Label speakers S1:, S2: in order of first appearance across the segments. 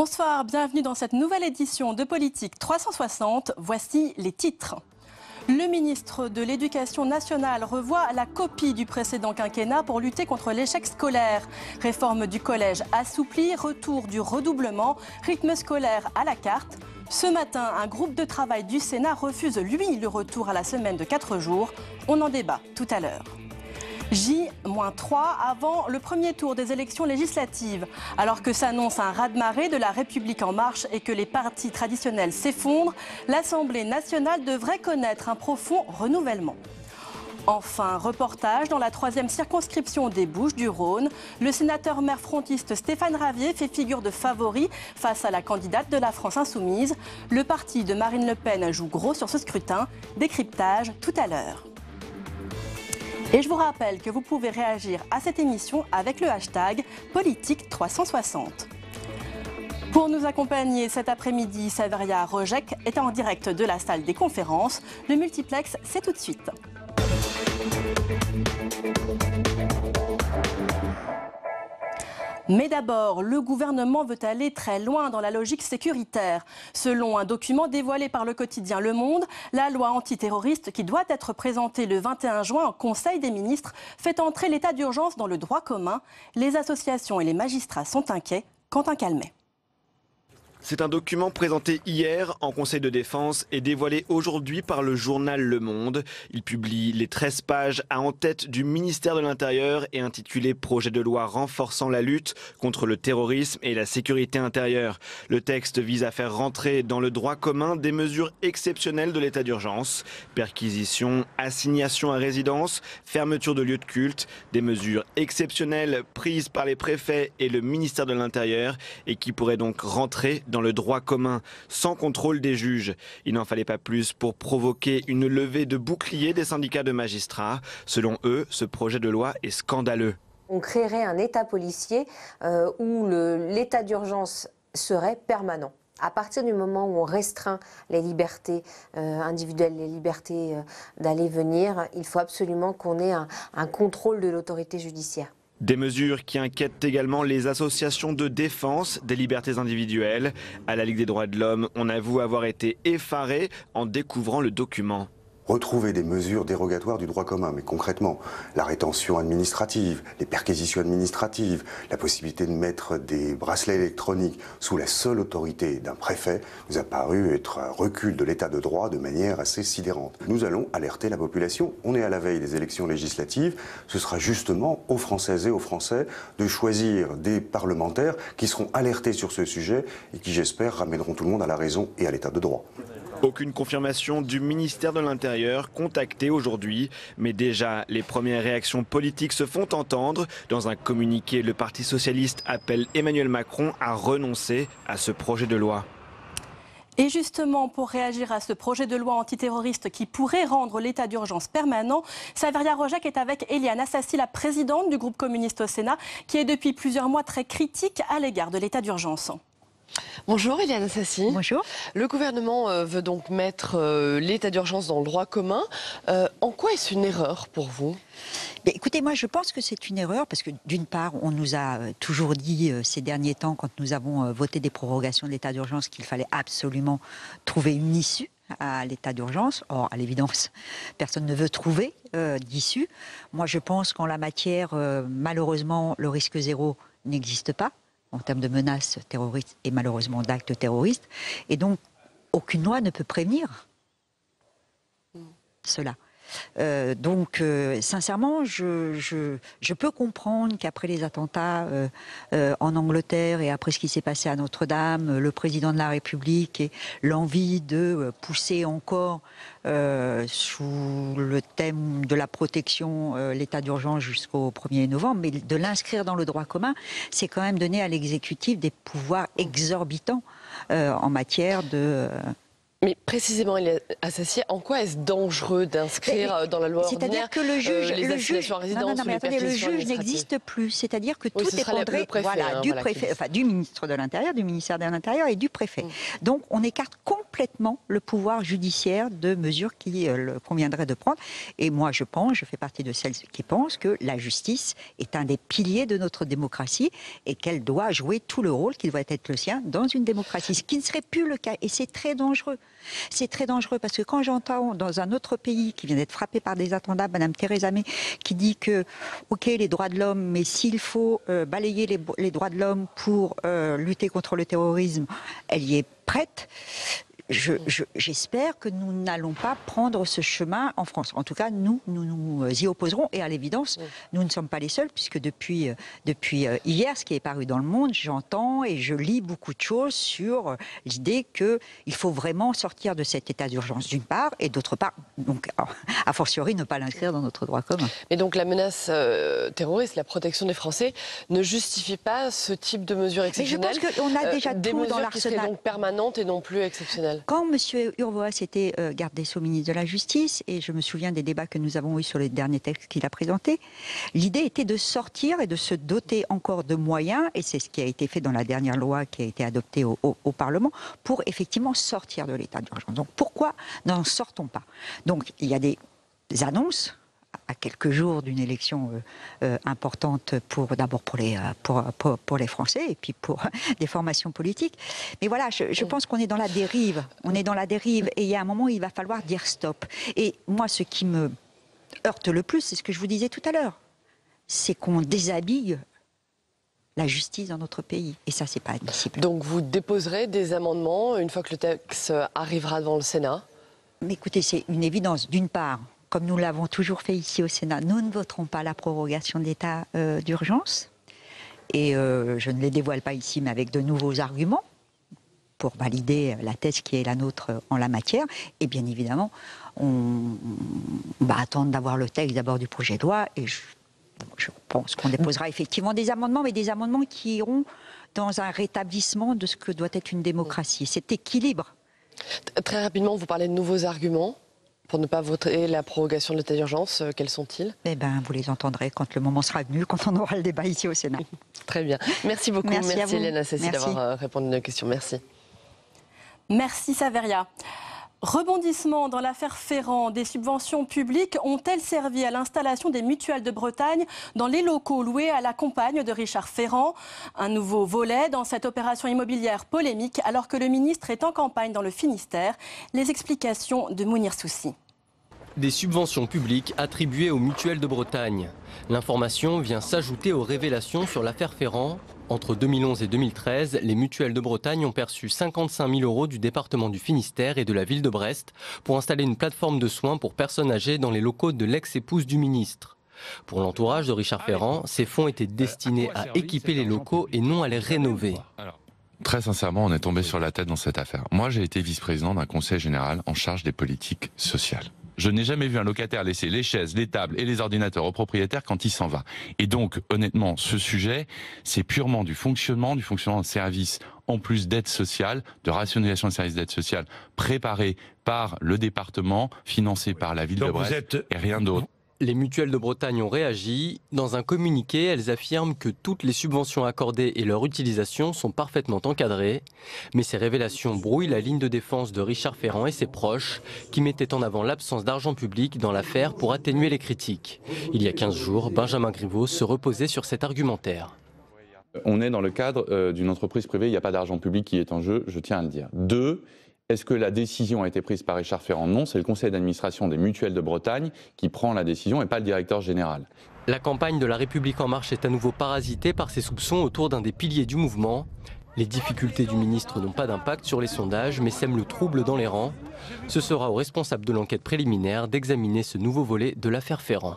S1: Bonsoir, bienvenue dans cette nouvelle édition de Politique 360. Voici les titres. Le ministre de l'Éducation nationale revoit la copie du précédent quinquennat pour lutter contre l'échec scolaire. Réforme du collège assouplie, retour du redoublement, rythme scolaire à la carte. Ce matin, un groupe de travail du Sénat refuse, lui, le retour à la semaine de 4 jours. On en débat tout à l'heure. J-3 avant le premier tour des élections législatives. Alors que s'annonce un raz-de-marée de la République en marche et que les partis traditionnels s'effondrent, l'Assemblée nationale devrait connaître un profond renouvellement. Enfin, reportage dans la 3e circonscription des Bouches-du-Rhône. Le sénateur maire frontiste Stéphane Ravier fait figure de favori face à la candidate de la France Insoumise. Le parti de Marine Le Pen joue gros sur ce scrutin. Décryptage tout à l'heure. Et je vous rappelle que vous pouvez réagir à cette émission avec le hashtag Politique360. Pour nous accompagner cet après-midi, Saveria Rojek est en direct de la salle des conférences. Le multiplex, c'est tout de suite. Mais d'abord, le gouvernement veut aller très loin dans la logique sécuritaire. Selon un document dévoilé par le quotidien Le Monde, la loi antiterroriste qui doit être présentée le 21 juin au Conseil des ministres fait entrer l'état d'urgence dans le droit commun. Les associations et les magistrats sont inquiets. Quentin Calmet.
S2: C'est un document présenté hier en Conseil de défense et dévoilé aujourd'hui par le journal Le Monde. Il publie les 13 pages à en-tête du ministère de l'Intérieur et intitulé « Projet de loi renforçant la lutte contre le terrorisme et la sécurité intérieure ». Le texte vise à faire rentrer dans le droit commun des mesures exceptionnelles de l'état d'urgence. Perquisition, assignation à résidence, fermeture de lieux de culte, des mesures exceptionnelles prises par les préfets et le ministère de l'Intérieur et qui pourraient donc rentrer dans le droit commun, sans contrôle des juges. Il n'en fallait pas plus pour provoquer une levée de boucliers des syndicats de magistrats. Selon eux, ce projet de loi est scandaleux.
S3: On créerait un état policier où l'état d'urgence serait permanent. À partir du moment où on restreint les libertés individuelles, les libertés d'aller venir, il faut absolument qu'on ait un contrôle de l'autorité judiciaire.
S2: Des mesures qui inquiètent également les associations de défense des libertés individuelles. À la Ligue des droits de l'homme, on avoue avoir été effaré en découvrant le document.
S4: Retrouver des mesures dérogatoires du droit commun, mais concrètement, la rétention administrative, les perquisitions administratives, la possibilité de mettre des bracelets électroniques sous la seule autorité d'un préfet, nous a paru être un recul de l'état de droit de manière assez sidérante. Nous allons alerter la population. On est à la veille des élections législatives. Ce sera justement aux Françaises et aux Français de choisir des parlementaires qui seront alertés sur ce sujet et qui, j'espère, ramèneront tout le monde à la raison et à l'état de droit.
S2: Aucune confirmation du ministère de l'Intérieur contacté aujourd'hui. Mais déjà, les premières réactions politiques se font entendre. Dans un communiqué, le Parti socialiste appelle Emmanuel Macron à renoncer à ce projet de loi.
S1: Et justement, pour réagir à ce projet de loi antiterroriste qui pourrait rendre l'état d'urgence permanent, Saveria Rojek est avec Éliane Assassi, la présidente du groupe communiste au Sénat, qui est depuis plusieurs mois très critique à l'égard de l'état d'urgence.
S5: Bonjour Éliane Assassi.
S6: Bonjour.
S5: Le gouvernement veut donc mettre l'état d'urgence dans le droit commun. En quoi est-ce une erreur pour vous ?
S6: Écoutez, moi je pense que c'est une erreur parce que d'une part, on nous a toujours dit ces derniers temps, quand nous avons voté des prorogations de l'état d'urgence, qu'il fallait absolument trouver une issue à l'état d'urgence. Or, à l'évidence, personne ne veut trouver d'issue. Moi je pense qu'en la matière, malheureusement, le risque zéro n'existe pas en termes de menaces terroristes et malheureusement d'actes terroristes. Et donc, aucune loi ne peut prévenir cela. Sincèrement, je peux comprendre qu'après les attentats en Angleterre et après ce qui s'est passé à Notre-Dame, le président de la République ait l'envie de pousser encore sous le thème de la protection l'état d'urgence jusqu'au 1er novembre, mais de l'inscrire dans le droit commun, c'est quand même donner à l'exécutif des pouvoirs exorbitants en matière de...
S5: Mais Précisément, Hélène Assassi, en quoi est-ce dangereux d'inscrire dans la loi ordinaire
S6: que le juge,
S5: les assignations à résidence ou les
S6: le juge
S5: administratives
S6: n'existe plus. C'est-à-dire que tout dépendrait
S5: du
S6: préfet, enfin du ministre de l'Intérieur, du ministère de l'Intérieur et du préfet. Donc on écarte complètement le pouvoir judiciaire de mesures qu'il conviendrait de prendre. Et moi je fais partie de celles qui pensent que la justice est un des piliers de notre démocratie et qu'elle doit jouer tout le rôle qui doit être le sien dans une démocratie. Ce qui ne serait plus le cas. Et c'est très dangereux. C'est très dangereux parce que quand j'entends dans un autre pays qui vient d'être frappé par des attentats, Madame Theresa May, qui dit que, ok, les droits de l'homme, mais s'il faut balayer les droits de l'homme pour lutter contre le terrorisme, elle y est prête. J'espère que nous n'allons pas prendre ce chemin en France. En tout cas, nous y opposerons. Et à l'évidence, nous ne sommes pas les seuls, puisque depuis hier, ce qui est paru dans Le Monde, j'entends et je lis beaucoup de choses sur l'idée qu'il faut vraiment sortir de cet état d'urgence, d'une part, et d'autre part, donc, a fortiori, ne pas l'inscrire dans notre droit commun.
S5: Mais donc la menace terroriste, la protection des Français, ne justifie pas ce type de mesures exceptionnelles.
S6: Mais je pense qu'on a déjà
S5: des
S6: tout
S5: mesures
S6: dans
S5: qui seraient
S6: l'arsenal.
S5: donc permanentes et non plus exceptionnelles.
S6: Quand M. Urvoas était garde des Sceaux, ministre de la Justice, et je me souviens des débats que nous avons eus sur les derniers textes qu'il a présentés, l'idée était de sortir et de se doter encore de moyens, et c'est ce qui a été fait dans la dernière loi qui a été adoptée au Parlement, pour effectivement sortir de l'état d'urgence. Donc pourquoi n'en sortons pas? Donc il y a des annonces à quelques jours d'une élection importante d'abord pour les Français et puis pour des formations politiques. Mais voilà, je pense qu'on est dans la dérive. On est dans la dérive et il y a un moment où il va falloir dire stop. Et moi, ce qui me heurte le plus, c'est ce que je vous disais tout à l'heure, c'est qu'on déshabille la justice dans notre pays. Et ça, c'est pas admissible.
S5: Donc vous déposerez des amendements une fois que le texte arrivera devant le Sénat?
S6: Mais écoutez, c'est une évidence. D'une part, comme nous l'avons toujours fait ici au Sénat, nous ne voterons pas la prorogation d'état d'urgence. Et je ne les dévoile pas ici, mais avec de nouveaux arguments pour valider la thèse qui est la nôtre en la matière. Et bien évidemment, on va attendre d'avoir le texte d'abord du projet de loi. Et je pense qu'on déposera effectivement des amendements, mais des amendements qui iront dans un rétablissement de ce que doit être une démocratie. Cet équilibre.
S5: Très rapidement, vous parlez de nouveaux arguments pour ne pas voter la prorogation de l'état d'urgence. Quels sont-ils?
S6: Eh bien, vous les entendrez quand le moment sera venu, quand on aura le débat ici au Sénat.
S5: Très bien. Merci beaucoup. Merci Hélène Assassi d'avoir répondu à nos questions. Merci.
S1: Merci Saveria. Rebondissement dans l'affaire Ferrand, des subventions publiques ont-elles servi à l'installation des mutuelles de Bretagne dans les locaux loués à la compagne de Richard Ferrand? Un nouveau volet dans cette opération immobilière polémique alors que le ministre est en campagne dans le Finistère. Les explications de Mounir Soussi.
S7: Des subventions publiques attribuées aux mutuelles de Bretagne. L'information vient s'ajouter aux révélations sur l'affaire Ferrand. Entre 2011 et 2013, les mutuelles de Bretagne ont perçu 55 000 € du département du Finistère et de la ville de Brest pour installer une plateforme de soins pour personnes âgées dans les locaux de l'ex-épouse du ministre. Pour l'entourage de Richard Ferrand, ces fonds étaient destinés à équiper les locaux et non à les rénover.
S8: Très sincèrement, on est tombé sur la tête dans cette affaire. Moi, j'ai été vice-président d'un conseil général en charge des politiques sociales. Je n'ai jamais vu un locataire laisser les chaises, les tables et les ordinateurs au propriétaire quand il s'en va. Et donc, honnêtement, ce sujet, c'est purement du fonctionnement de services, en plus d'aide sociale, de rationalisation des services d'aide sociale, préparés par le département, financés par la ville de Brest, et rien d'autre.
S7: Les mutuelles de Bretagne ont réagi. Dans un communiqué, elles affirment que toutes les subventions accordées et leur utilisation sont parfaitement encadrées. Mais ces révélations brouillent la ligne de défense de Richard Ferrand et ses proches, qui mettaient en avant l'absence d'argent public dans l'affaire pour atténuer les critiques. Il y a 15 jours, Benjamin Griveaux se reposait sur cet argumentaire.
S8: On est dans le cadre d'une entreprise privée, il n'y a pas d'argent public qui est en jeu, je tiens à le dire. 2. Est-ce que la décision a été prise par Richard Ferrand? Non, c'est le conseil d'administration des mutuelles de Bretagne qui prend la décision et pas le directeur général.
S7: La campagne de La République En Marche est à nouveau parasitée par ces soupçons autour d'un des piliers du mouvement. Les difficultés du ministre n'ont pas d'impact sur les sondages, mais sèment le trouble dans les rangs. Ce sera aux responsables de l'enquête préliminaire d'examiner ce nouveau volet de l'affaire Ferrand.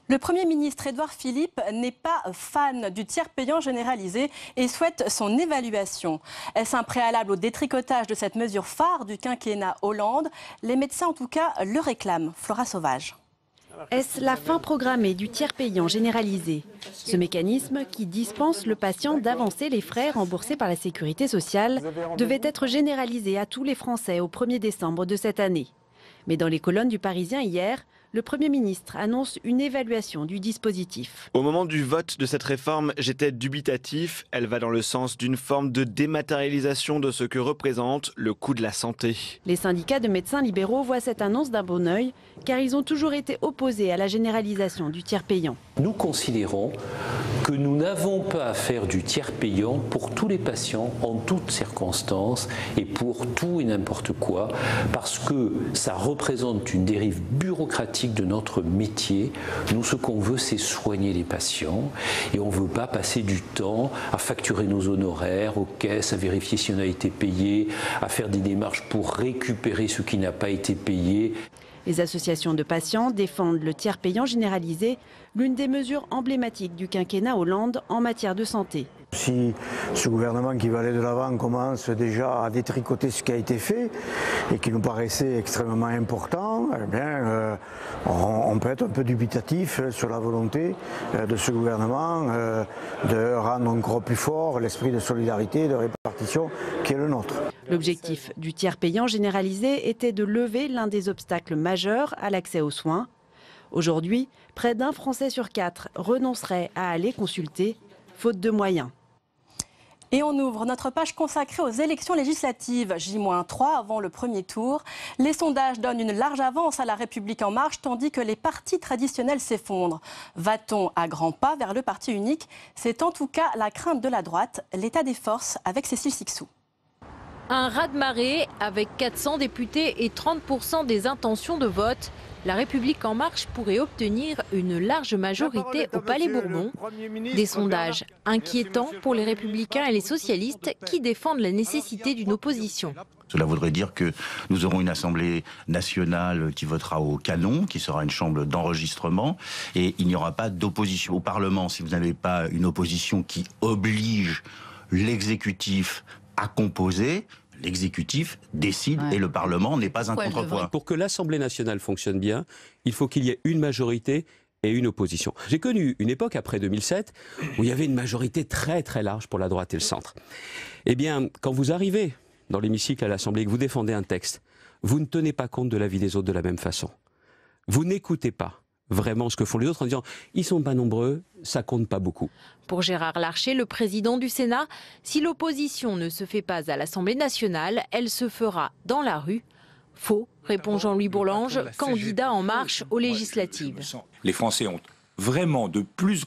S1: Le Premier ministre Édouard Philippe n'est pas fan du tiers payant généralisé et souhaite son évaluation. Est-ce un préalable au détricotage de cette mesure phare du quinquennat Hollande? Les médecins en tout cas le réclament. Flora Sauvage.
S9: Est-ce la fin programmée du tiers payant généralisé? Ce mécanisme, qui dispense le patient d'avancer les frais remboursés par la sécurité sociale, devait être généralisé à tous les Français au 1er décembre de cette année. Mais dans les colonnes du Parisien hier, le Premier ministre annonce une évaluation du dispositif.
S2: Au moment du vote de cette réforme, j'étais dubitatif. Elle va dans le sens d'une forme de dématérialisation de ce que représente le coût de la santé.
S9: Les syndicats de médecins libéraux voient cette annonce d'un bon œil, car ils ont toujours été opposés à la généralisation du tiers payant.
S10: Nous considérons que nous n'avons pas à faire du tiers payant pour tous les patients en toutes circonstances et pour tout et n'importe quoi, parce que ça représente une dérive bureaucratique de notre métier. Nous, ce qu'on veut, c'est soigner les patients et on ne veut pas passer du temps à facturer nos honoraires aux caisses, à vérifier si on a été payé, à faire des démarches pour récupérer ce qui n'a pas été payé.
S9: Les associations de patients défendent le tiers payant généralisé, l'une des mesures emblématiques du quinquennat Hollande en matière de santé.
S11: Si ce gouvernement qui va aller de l'avant commence déjà à détricoter ce qui a été fait et qui nous paraissait extrêmement important, eh bien, on peut être un peu dubitatif sur la volonté de ce gouvernement de rendre encore plus fort l'esprit de solidarité et de répartition qui est le nôtre.
S9: L'objectif du tiers payant généralisé était de lever l'un des obstacles majeurs à l'accès aux soins. Aujourd'hui, près d'un Français sur 4 renoncerait à aller consulter, faute de moyens.
S1: Et on ouvre notre page consacrée aux élections législatives, J-3 avant le premier tour. Les sondages donnent une large avance à La République En Marche, tandis que les partis traditionnels s'effondrent. Va-t-on à grands pas vers le parti unique? C'est en tout cas la crainte de la droite, l'état des forces avec Cécile Sixou.
S12: Un raz-de-marée avec 400 députés et 30% des intentions de vote. La République En Marche pourrait obtenir une large majorité au Palais Bourbon. Des sondages inquiétants pour les Républicains et les socialistes qui défendent la nécessité d'une opposition.
S13: Cela voudrait dire que nous aurons une Assemblée nationale qui votera au canon, qui sera une chambre d'enregistrement, et il n'y aura pas d'opposition au Parlement. Si vous n'avez pas une opposition qui oblige l'exécutif à composer, l'exécutif décide et le Parlement n'est pas un contrepoids.
S14: Pour que l'Assemblée nationale fonctionne bien, il faut qu'il y ait une majorité et une opposition. J'ai connu une époque après 2007 où il y avait une majorité très très large pour la droite et le centre. Eh bien, quand vous arrivez dans l'hémicycle à l'Assemblée et que vous défendez un texte, vous ne tenez pas compte de l'avis des autres de la même façon. Vous n'écoutez pas vraiment ce que font les autres en disant « ils sont pas nombreux, ça compte pas beaucoup ».
S12: Pour Gérard Larcher, le président du Sénat, si l'opposition ne se fait pas à l'Assemblée nationale, elle se fera dans la rue. Faux, répond Jean-Louis Bourlange, candidat En Marche aux législatives.
S15: Les Français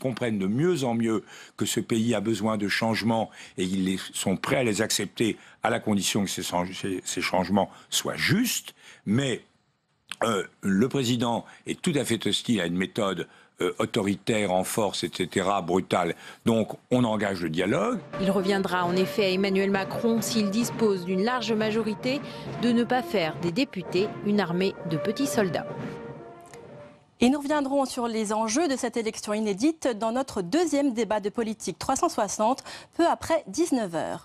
S15: comprennent de mieux en mieux que ce pays a besoin de changements et ils sont prêts à les accepter à la condition que ces changements soient justes, mais le président est tout à fait hostile à une méthode autoritaire, en force, etc., brutale. Donc, on engage le dialogue.
S12: Il reviendra en effet à Emmanuel Macron, s'il dispose d'une large majorité, de ne pas faire des députés une armée de petits soldats.
S1: Et nous reviendrons sur les enjeux de cette élection inédite dans notre deuxième débat de politique 360, peu après 19h.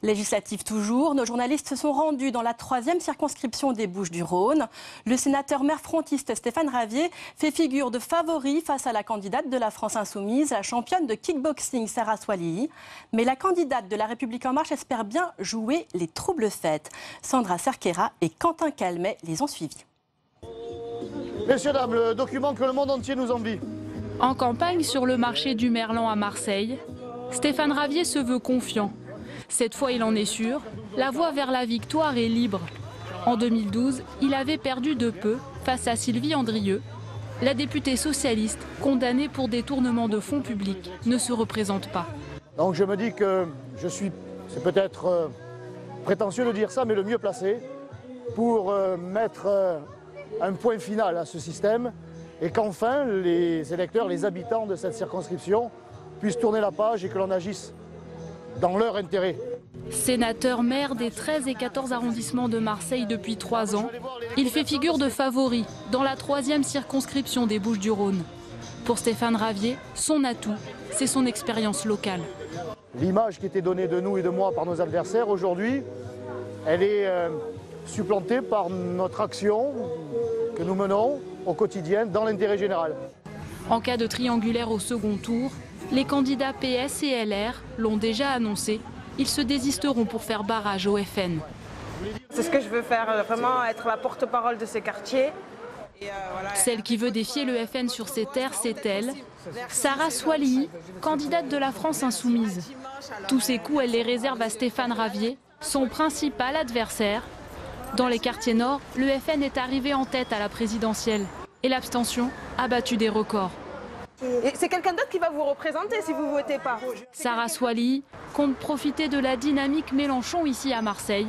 S1: Législative toujours, nos journalistes se sont rendus dans la 3e circonscription des Bouches-du-Rhône. Le sénateur maire frontiste Stéphane Ravier fait figure de favori face à la candidate de la France Insoumise, la championne de kickboxing Sarah Swalihi. Mais la candidate de la République En Marche espère bien jouer les troubles fêtes. Sandra Cerquera et Quentin Calmet les ont suivis.
S16: Messieurs, dames, le document que le monde entier nous envie.
S17: En campagne sur le marché du Merlan à Marseille, Stéphane Ravier se veut confiant. Cette fois, il en est sûr, la voie vers la victoire est libre. En 2012, il avait perdu de peu face à Sylvie Andrieux. La députée socialiste, condamnée pour détournement de fonds publics, ne se représente pas.
S16: Donc je me dis que je suis, c'est peut-être prétentieux de dire ça, mais le mieux placé pour mettre un point final à ce système et qu'enfin les électeurs, les habitants de cette circonscription puissent tourner la page et que l'on agisse dans leur intérêt.
S17: Sénateur maire des 13 et 14 arrondissements de Marseille depuis 3 ans, il fait figure de favori dans la 3e circonscription des Bouches-du-Rhône. Pour Stéphane Ravier, son atout, c'est son expérience locale.
S16: L'image qui était donnée de nous et de moi par nos adversaires aujourd'hui, elle est supplantée par notre action que nous menons au quotidien dans l'intérêt général.
S17: En cas de triangulaire au second tour, les candidats PS et LR l'ont déjà annoncé. Ils se désisteront pour faire barrage au FN.
S18: C'est ce que je veux faire, vraiment être la porte-parole de ces quartiers.
S17: Celle qui veut défier le FN sur ses terres, c'est elle, Sarah Swalihi, candidate de la France insoumise. Tous ses coups, elle les réserve à Stéphane Ravier, son principal adversaire. Dans les quartiers nord, le FN est arrivé en tête à la présidentielle et l'abstention a battu des records.
S18: Et c'est quelqu'un d'autre qui va vous représenter si vous ne votez pas.
S17: Sarah Swalihi compte profiter de la dynamique Mélenchon ici à Marseille.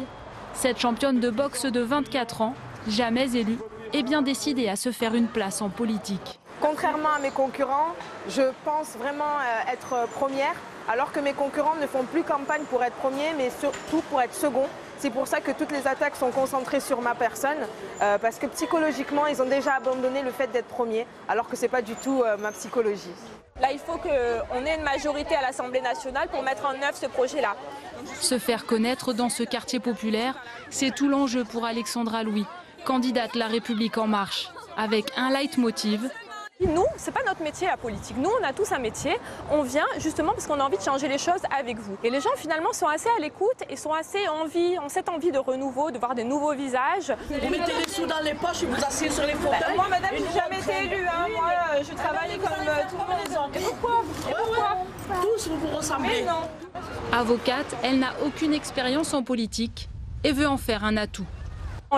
S17: Cette championne de boxe de 24 ans, jamais élue, est bien décidée à se faire une place en politique.
S18: Contrairement à mes concurrents, je pense vraiment être première, alors que mes concurrents ne font plus campagne pour être premier, mais surtout pour être second. C'est pour ça que toutes les attaques sont concentrées sur ma personne, parce que psychologiquement, ils ont déjà abandonné le fait d'être premier, alors que ce n'est pas du tout ma psychologie.
S19: Là, il faut qu'on ait une majorité à l'Assemblée nationale pour mettre en œuvre ce projet-là.
S17: Se faire connaître dans ce quartier populaire, c'est tout l'enjeu pour Alexandra Louis, candidate La République En Marche, avec un leitmotiv.
S19: Nous, c'est pas notre métier la politique. Nous, on a tous un métier. On vient justement parce qu'on a envie de changer les choses avec vous. Et les gens finalement sont assez à l'écoute et ont cette envie de renouveau, de voir des nouveaux visages.
S20: Vous mettez les sous dans les poches et vous asseyez sur les fauteuils.
S19: Moi, madame, je n'ai jamais été élue. Hein. Moi, je travaille comme tout le monde. Et pourquoi
S20: Tous, vous vous ressemblez.
S19: Mais non.
S17: Avocate, elle n'a aucune expérience en politique et veut en faire un atout.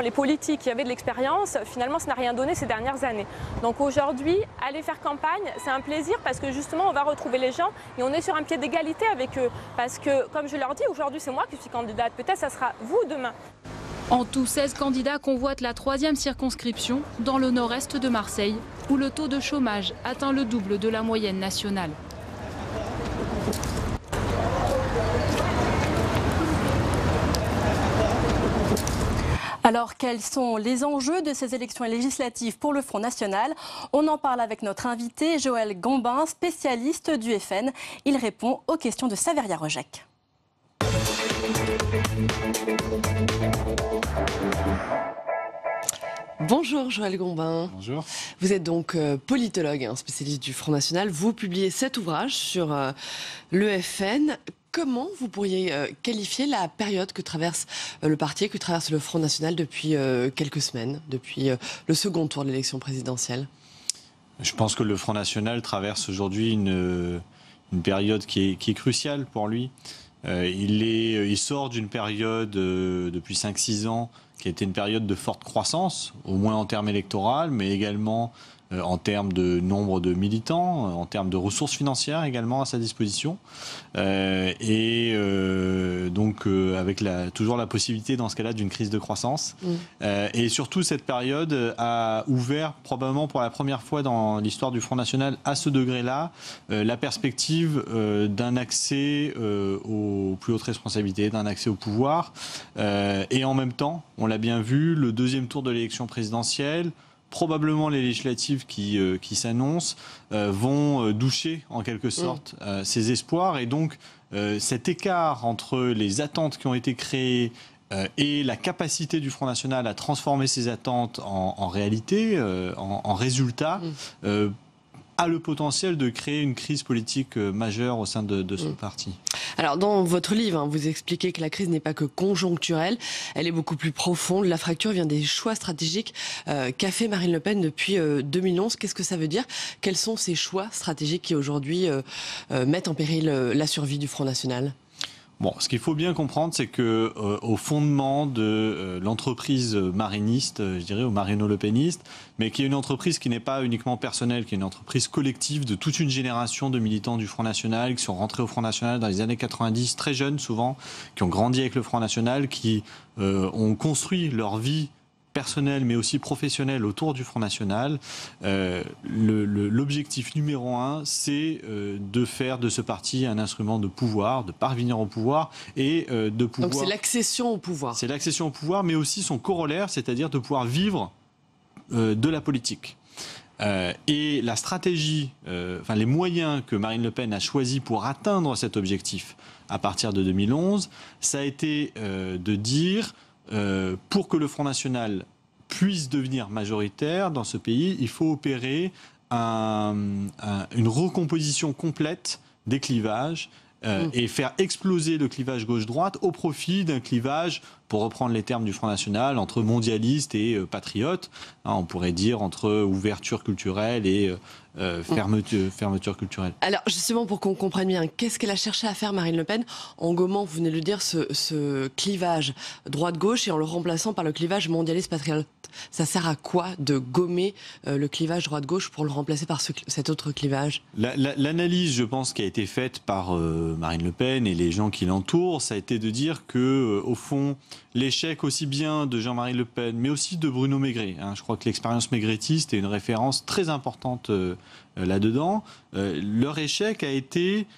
S19: Les politiques qui avaient de l'expérience, finalement, ça n'a rien donné ces dernières années. Donc aujourd'hui, aller faire campagne, c'est un plaisir parce que justement, on va retrouver les gens et on est sur un pied d'égalité avec eux. Parce que, comme je leur dis, aujourd'hui, c'est moi qui suis candidate. Peut-être ça sera vous demain.
S17: En tout, 16 candidats convoitent la 3e circonscription dans le nord-est de Marseille, où le taux de chômage atteint le double de la moyenne nationale.
S1: Alors, quels sont les enjeux de ces élections législatives pour le Front National? On en parle avec notre invité, Joël Gombin, spécialiste du FN. Il répond aux questions de Saveria Rojek.
S5: Bonjour Joël Gombin.
S21: Bonjour.
S5: Vous êtes donc politologue, spécialiste du Front National. Vous publiez 7 ouvrages sur le FN. Comment vous pourriez qualifier la période que traverse le parti, que traverse le Front National depuis quelques semaines, depuis le second tour de l'élection présidentielle?
S21: Je pense que le Front National traverse aujourd'hui une période qui est cruciale pour lui. Il sort d'une période depuis 5-6 ans qui a été une période de forte croissance, au moins en termes électoraux, mais également en termes de nombre de militants, en termes de ressources financières également à sa disposition. Donc avec toujours la possibilité dans ce cas-là d'une crise de croissance. Et surtout cette période a ouvert probablement pour la première fois dans l'histoire du Front National à ce degré-là la perspective d'un accès aux plus hautes responsabilités, d'un accès au pouvoir. Et en même temps, on l'a bien vu, le deuxième tour de l'élection présidentielle, probablement les législatives qui s'annoncent vont doucher en quelque sorte ces espoirs. Et donc cet écart entre les attentes qui ont été créées et la capacité du Front National à transformer ces attentes en réalité, en résultat, a le potentiel de créer une crise politique majeure au sein de son parti.
S5: Alors dans votre livre, vous expliquez que la crise n'est pas que conjoncturelle, elle est beaucoup plus profonde. La fracture vient des choix stratégiques qu'a fait Marine Le Pen depuis 2011. Qu'est-ce que ça veut dire? Quels sont ces choix stratégiques qui aujourd'hui mettent en péril la survie du Front National?
S21: Bon, ce qu'il faut bien comprendre, c'est que au fondement de l'entreprise mariniste, je dirais, ou marino-le-péniste, mais qui est une entreprise qui n'est pas uniquement personnelle, qui est une entreprise collective de toute une génération de militants du Front National, qui sont rentrés au Front National dans les années 90, très jeunes souvent, qui ont grandi avec le Front National, qui ont construit leur vie personnel mais aussi professionnel autour du Front National. L'objectif numéro 1, c'est de faire de ce parti un instrument de pouvoir, de parvenir au pouvoir et de pouvoir...
S5: Donc c'est l'accession au pouvoir.
S21: C'est l'accession au pouvoir, mais aussi son corollaire, c'est-à-dire de pouvoir vivre de la politique. Et la stratégie, les moyens que Marine Le Pen a choisis pour atteindre cet objectif à partir de 2011, ça a été de dire... pour que le Front National puisse devenir majoritaire dans ce pays, il faut opérer une recomposition complète des clivages et faire exploser le clivage gauche-droite au profit d'un clivage, pour reprendre les termes du Front National, entre mondialistes et patriotes. On pourrait dire entre ouverture culturelle et fermeture culturelle.
S5: Alors justement, pour qu'on comprenne bien, qu'est-ce qu'elle a cherché à faire Marine Le Pen en gommant, vous venez de le dire, ce clivage droite-gauche et en le remplaçant par le clivage mondialiste-patriote? Ça sert à quoi de gommer le clivage droite-gauche pour le remplacer par cet autre clivage?
S21: L'analyse, je pense, qui a été faite par Marine Le Pen et les gens qui l'entourent, ça a été de dire que, au fond, l'échec aussi bien de Jean-Marie Le Pen, mais aussi de Bruno Maigret, je crois que l'expérience maigretiste est une référence très importante là-dedans, leur échec a été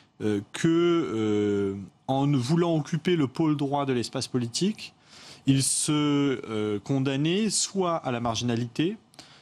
S21: que, en voulant occuper le pôle droit de l'espace politique, ils se condamnaient soit à la marginalité,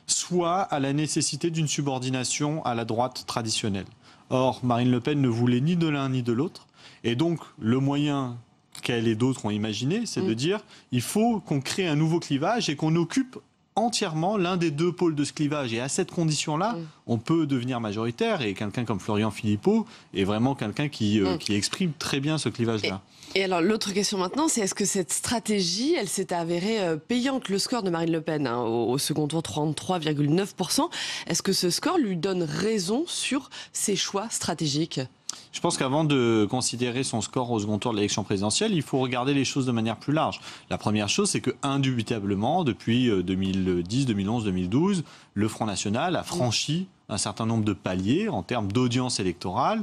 S21: soit à la nécessité d'une subordination à la droite traditionnelle. Or, Marine Le Pen ne voulait ni de l'un ni de l'autre, et donc le moyen qu'elle et d'autres ont imaginé, c'est de dire il faut qu'on crée un nouveau clivage et qu'on occupe entièrement l'un des deux pôles de ce clivage. Et à cette condition-là, on peut devenir majoritaire. Et quelqu'un comme Florian Philippot est vraiment quelqu'un qui exprime très bien ce clivage-là.
S5: Et alors l'autre question maintenant, c'est est-ce que cette stratégie, elle s'est avérée payante? Le score de Marine Le Pen au second tour, 33,9%. Est-ce que ce score lui donne raison sur ses choix stratégiques?
S21: Je pense qu'avant de considérer son score au second tour de l'élection présidentielle, il faut regarder les choses de manière plus large. La première chose, c'est que indubitablement, depuis 2010, 2011, 2012, le Front National a franchi un certain nombre de paliers en termes d'audience électorale,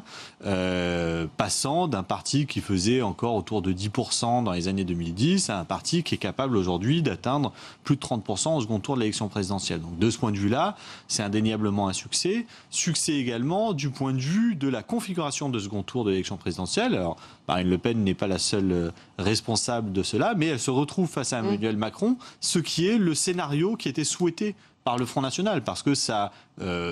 S21: passant d'un parti qui faisait encore autour de 10% dans les années 2010 à un parti qui est capable aujourd'hui d'atteindre plus de 30% au second tour de l'élection présidentielle. Donc de ce point de vue-là, c'est indéniablement un succès. Succès également du point de vue de la configuration de second tour de l'élection présidentielle. Alors Marine Le Pen n'est pas la seule responsable de cela, mais elle se retrouve face à Emmanuel Macron, ce qui est le scénario qui était souhaité par le Front National, parce que ça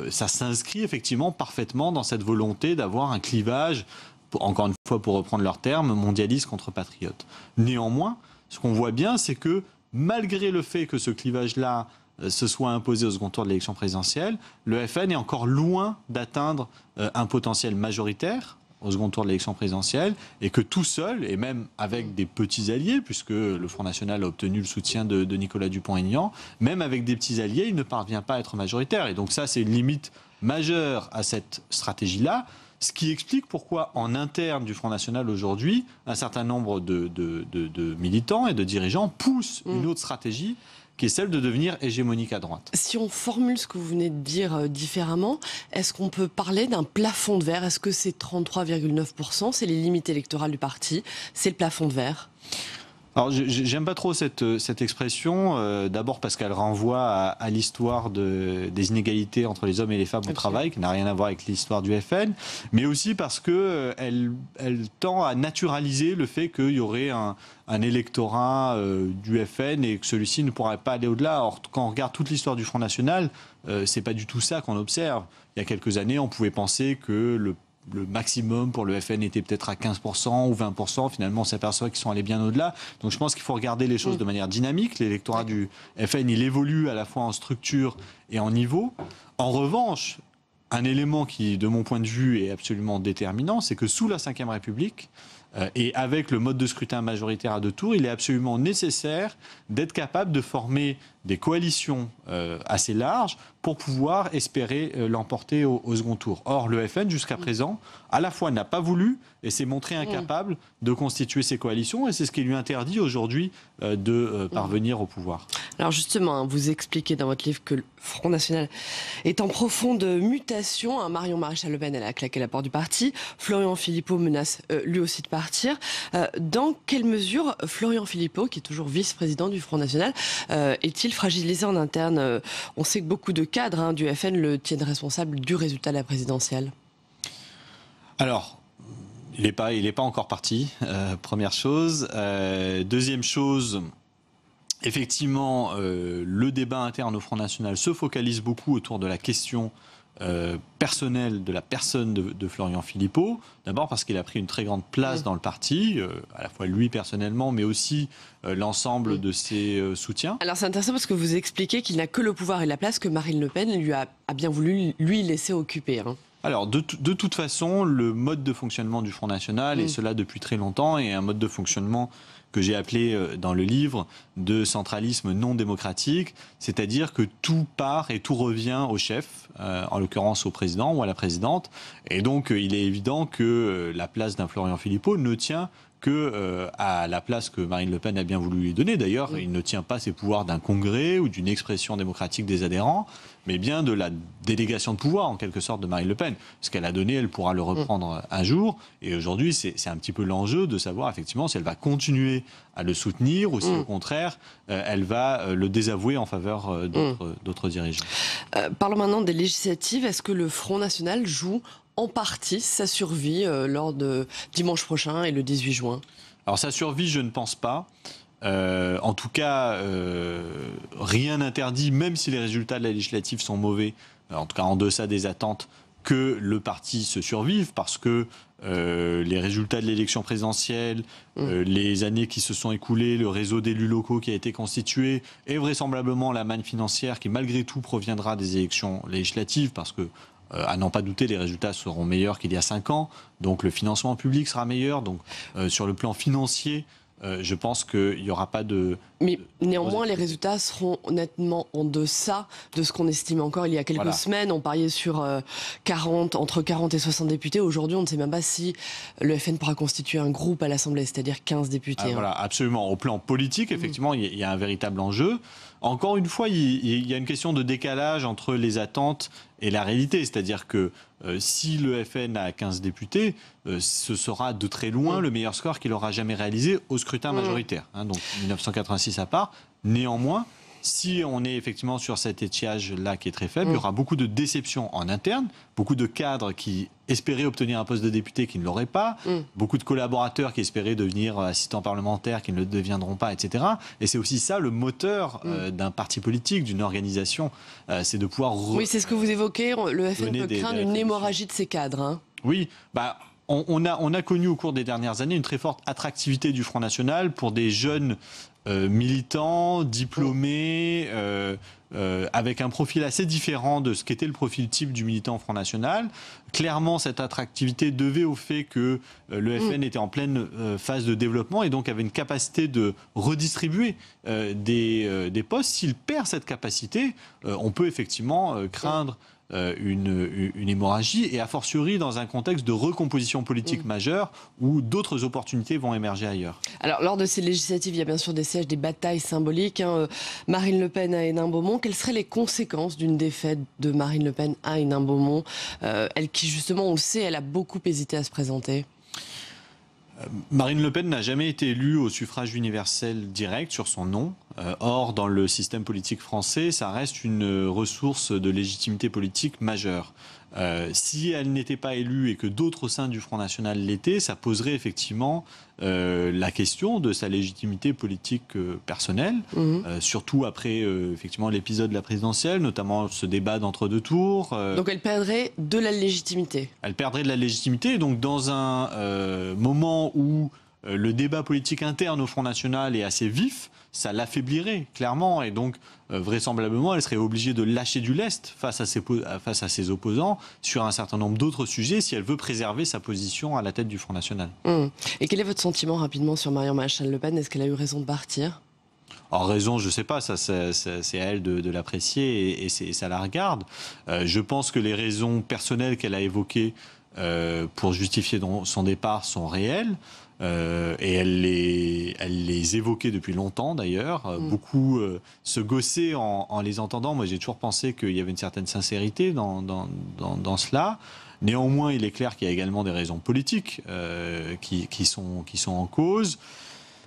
S21: s'inscrit effectivement parfaitement dans cette volonté d'avoir un clivage, encore une fois pour reprendre leur terme, mondialiste contre patriote. Néanmoins, ce qu'on voit bien, c'est que malgré le fait que ce clivage-là se soit imposé au second tour de l'élection présidentielle, le FN est encore loin d'atteindre un potentiel majoritaire au second tour de l'élection présidentielle, et que tout seul, et même avec des petits alliés, puisque le Front National a obtenu le soutien de Nicolas Dupont-Aignan, même avec des petits alliés, il ne parvient pas à être majoritaire. Et donc ça, c'est une limite majeure à cette stratégie-là, ce qui explique pourquoi, en interne du Front National aujourd'hui, un certain nombre de militants et de dirigeants poussent une autre stratégie, qui est celle de devenir hégémonique à droite.
S5: Si on formule ce que vous venez de dire différemment, est-ce qu'on peut parler d'un plafond de verre? Est-ce que c'est 33,9%? C'est les limites électorales du parti? C'est le plafond de verre?
S21: Alors, j'aime pas trop cette expression, d'abord parce qu'elle renvoie à l'histoire des inégalités entre les hommes et les femmes au travail, qui n'a rien à voir avec l'histoire du FN, mais aussi parce qu'elle tend à naturaliser le fait qu'il y aurait un électorat du FN et que celui-ci ne pourrait pas aller au-delà. Or, quand on regarde toute l'histoire du Front National, c'est pas du tout ça qu'on observe. Il y a quelques années, on pouvait penser que le maximum pour le FN était peut-être à 15% ou 20%. Finalement, on s'aperçoit qu'ils sont allés bien au-delà. Donc je pense qu'il faut regarder les choses de manière dynamique. L'électorat du FN, il évolue à la fois en structure et en niveau. En revanche, un élément qui, de mon point de vue, est absolument déterminant, c'est que sous la Ve République, et avec le mode de scrutin majoritaire à deux tours, il est absolument nécessaire d'être capable de former des coalitions assez larges pour pouvoir espérer l'emporter au second tour. Or, le FN, jusqu'à présent, à la fois n'a pas voulu et s'est montré incapable de constituer ces coalitions, et c'est ce qui lui interdit aujourd'hui de parvenir au pouvoir.
S5: Alors justement, vous expliquez dans votre livre que le Front National est en profonde mutation. Marion Maréchal Le Pen, elle a claqué la porte du parti. Florian Philippot menace lui aussi de partir. Dans quelle mesure Florian Philippot, qui est toujours vice-président du Front National, est-il fragilisé en interne? On sait que beaucoup de cadres du FN le tiennent responsable du résultat de la présidentielle.
S21: Alors, il n'est pas encore parti, première chose. Deuxième chose, effectivement, le débat interne au Front National se focalise beaucoup autour de la question personnel de la personne de Florian Philippot. D'abord parce qu'il a pris une très grande place dans le parti, à la fois lui personnellement, mais aussi l'ensemble de ses soutiens.
S5: Alors c'est intéressant parce que vous expliquez qu'il n'a que le pouvoir et la place que Marine Le Pen lui a bien voulu lui laisser occuper.
S21: Alors, de toute façon, le mode de fonctionnement du Front National, et cela depuis très longtemps, est un mode de fonctionnement que j'ai appelé dans le livre de centralisme non démocratique, c'est-à-dire que tout part et tout revient au chef, en l'occurrence au président ou à la présidente, et donc il est évident que la place d'un Florian Philippot ne tient que à la place que Marine Le Pen a bien voulu lui donner. D'ailleurs, il ne tient pas ses pouvoirs d'un congrès ou d'une expression démocratique des adhérents, mais bien de la délégation de pouvoir, en quelque sorte, de Marine Le Pen. Ce qu'elle a donné, elle pourra le reprendre un jour. Et aujourd'hui, c'est un petit peu l'enjeu de savoir, effectivement, si elle va continuer à le soutenir ou si, au contraire, elle va le désavouer en faveur d'autres dirigeants.
S5: Parlons maintenant des législatives. Est-ce que le Front National joue en partie sa survie lors de dimanche prochain et le 18 juin?
S21: Alors sa survie, je ne pense pas. En tout cas, rien n'interdit, même si les résultats de la législative sont mauvais, en tout cas en deçà des attentes, que le parti se survive, parce que les résultats de l'élection présidentielle, les années qui se sont écoulées, le réseau d'élus locaux qui a été constitué, et vraisemblablement la manne financière qui malgré tout proviendra des élections législatives, parce que à n'en pas douter, les résultats seront meilleurs qu'il y a 5 ans, donc le financement public sera meilleur. Donc sur le plan financier, je pense qu'il n'y aura pas de...
S5: Mais néanmoins, les résultats seront honnêtement en deçà de ce qu'on estimait encore il y a quelques semaines. On pariait sur entre 40 et 60 députés. Aujourd'hui, on ne sait même pas si le FN pourra constituer un groupe à l'Assemblée, c'est-à-dire 15 députés.
S21: Voilà, absolument. Au plan politique, effectivement, il y a un véritable enjeu. Encore une fois, il y a une question de décalage entre les attentes et la réalité. C'est-à-dire que si le FN a 15 députés, ce sera de très loin le meilleur score qu'il aura jamais réalisé au scrutin majoritaire. Donc 1986 à part. Néanmoins, si on est effectivement sur cet étiage-là qui est très faible, il y aura beaucoup de déceptions en interne, beaucoup de cadres qui espéraient obtenir un poste de député qui ne l'auraient pas, beaucoup de collaborateurs qui espéraient devenir assistants parlementaires qui ne le deviendront pas, etc. Et c'est aussi ça le moteur d'un parti politique, d'une organisation, c'est de pouvoir...
S5: Oui, c'est ce que vous évoquez, le FN peut craindre une hémorragie de ses cadres.
S21: Oui, on a connu au cours des dernières années une très forte attractivité du Front National pour des jeunes militants, diplômés, avec un profil assez différent de ce qu'était le profil type du militant Front National. Clairement, cette attractivité devait au fait que le FN était en pleine phase de développement et donc avait une capacité de redistribuer des postes. S'il perd cette capacité, on peut effectivement craindre une hémorragie, et a fortiori dans un contexte de recomposition politique majeure où d'autres opportunités vont émerger ailleurs.
S5: Alors lors de ces législatives, il y a bien sûr des sièges, des batailles symboliques. Marine Le Pen à Hénin-Beaumont, quelles seraient les conséquences d'une défaite de Marine Le Pen à Hénin-Beaumont, elle qui justement, on le sait, elle a beaucoup hésité à se présenter?
S21: Marine Le Pen n'a jamais été élue au suffrage universel direct sur son nom. Or, dans le système politique français, ça reste une ressource de légitimité politique majeure. Si elle n'était pas élue et que d'autres au sein du Front National l'étaient, ça poserait effectivement la question de sa légitimité politique personnelle, surtout après effectivement l'épisode de la présidentielle, notamment ce débat d'entre-deux tours.
S5: Donc elle perdrait de la légitimité.
S21: Elle perdrait de la légitimité, donc dans un moment où le débat politique interne au Front National est assez vif, ça l'affaiblirait clairement, et donc vraisemblablement elle serait obligée de lâcher du lest face à ses opposants sur un certain nombre d'autres sujets si elle veut préserver sa position à la tête du Front National.
S5: Et quel est votre sentiment rapidement sur Marion Maréchal Le Pen? Est-ce qu'elle a eu raison de partir?
S21: En raison, je ne sais pas, c'est à elle de l'apprécier et ça la regarde. Je pense que les raisons personnelles qu'elle a évoquées pour justifier son départ sont réelles. Et elle les évoquait depuis longtemps d'ailleurs. Beaucoup se gaussaient en les entendant. Moi j'ai toujours pensé qu'il y avait une certaine sincérité dans cela. Néanmoins il est clair qu'il y a également des raisons politiques qui sont en cause.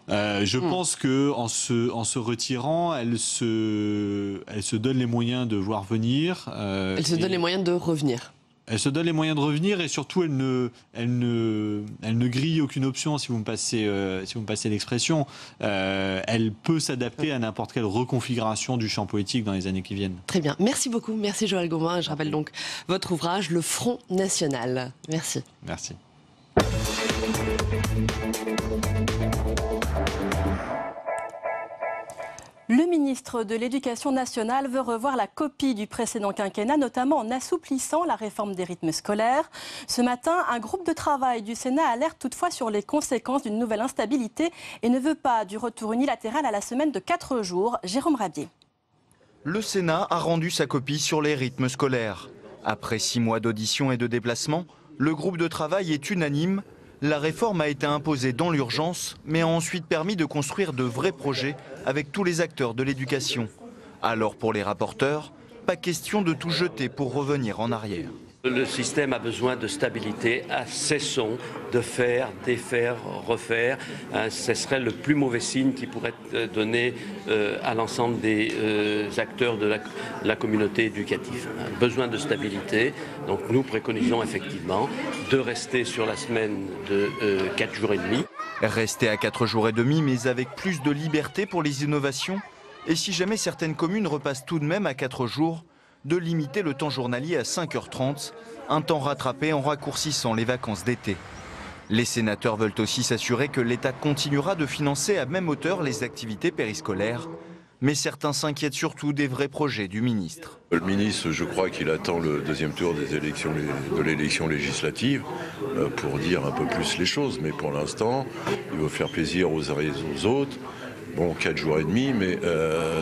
S21: Je pense qu'en se retirant, elle se donne les moyens de voir venir.
S5: Elle se donne les moyens de revenir.
S21: Elle se donne les moyens de revenir et surtout elle ne grille aucune option, si vous me passez l'expression. Elle peut s'adapter à n'importe quelle reconfiguration du champ politique dans les années qui viennent.
S5: Très bien, merci beaucoup, merci Joël Gauvain. Je rappelle donc votre ouvrage, Le Front National. Merci.
S21: Merci.
S1: Le ministre de l'Éducation nationale veut revoir la copie du précédent quinquennat, notamment en assouplissant la réforme des rythmes scolaires. Ce matin, un groupe de travail du Sénat alerte toutefois sur les conséquences d'une nouvelle instabilité et ne veut pas du retour unilatéral à la semaine de 4 jours. Jérôme Rabier.
S3: Le Sénat a rendu sa copie sur les rythmes scolaires. Après 6 mois d'audition et de déplacement, le groupe de travail est unanime. La réforme a été imposée dans l'urgence, mais a ensuite permis de construire de vrais projets avec tous les acteurs de l'éducation. Alors pour les rapporteurs, pas question de tout jeter pour revenir en arrière.
S22: Le système a besoin de stabilité. Cessons de faire, défaire, refaire. Ce serait le plus mauvais signe qui pourrait être donné à l'ensemble des acteurs de la communauté éducative. Besoin de stabilité. Donc nous préconisons effectivement de rester sur la semaine de 4 jours et demi.
S3: Rester à 4 jours et demi, mais avec plus de liberté pour les innovations. Et si jamais certaines communes repassent tout de même à 4 jours, de limiter le temps journalier à 5h30, un temps rattrapé en raccourcissant les vacances d'été. Les sénateurs veulent aussi s'assurer que l'État continuera de financer à même hauteur les activités périscolaires. Mais certains s'inquiètent surtout des vrais projets du ministre.
S23: Le ministre, je crois qu'il attend le deuxième tour de l'élection législative pour dire un peu plus les choses. Mais pour l'instant, il veut faire plaisir aux uns et aux autres. Bon, 4 jours et demi, mais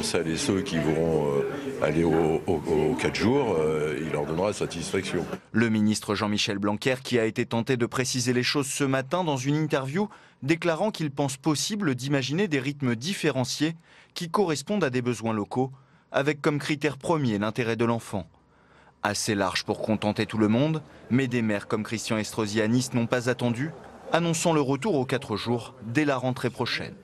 S23: celles et ceux qui vont aller aux 4 jours, il leur donnera satisfaction.
S3: Le ministre Jean-Michel Blanquer, qui a été tenté de préciser les choses ce matin dans une interview, déclarant qu'il pense possible d'imaginer des rythmes différenciés qui correspondent à des besoins locaux, avec comme critère premier l'intérêt de l'enfant. Assez large pour contenter tout le monde, mais des maires comme Christian Estrosi à Nice n'ont pas attendu, annonçant le retour aux 4 jours dès la rentrée prochaine.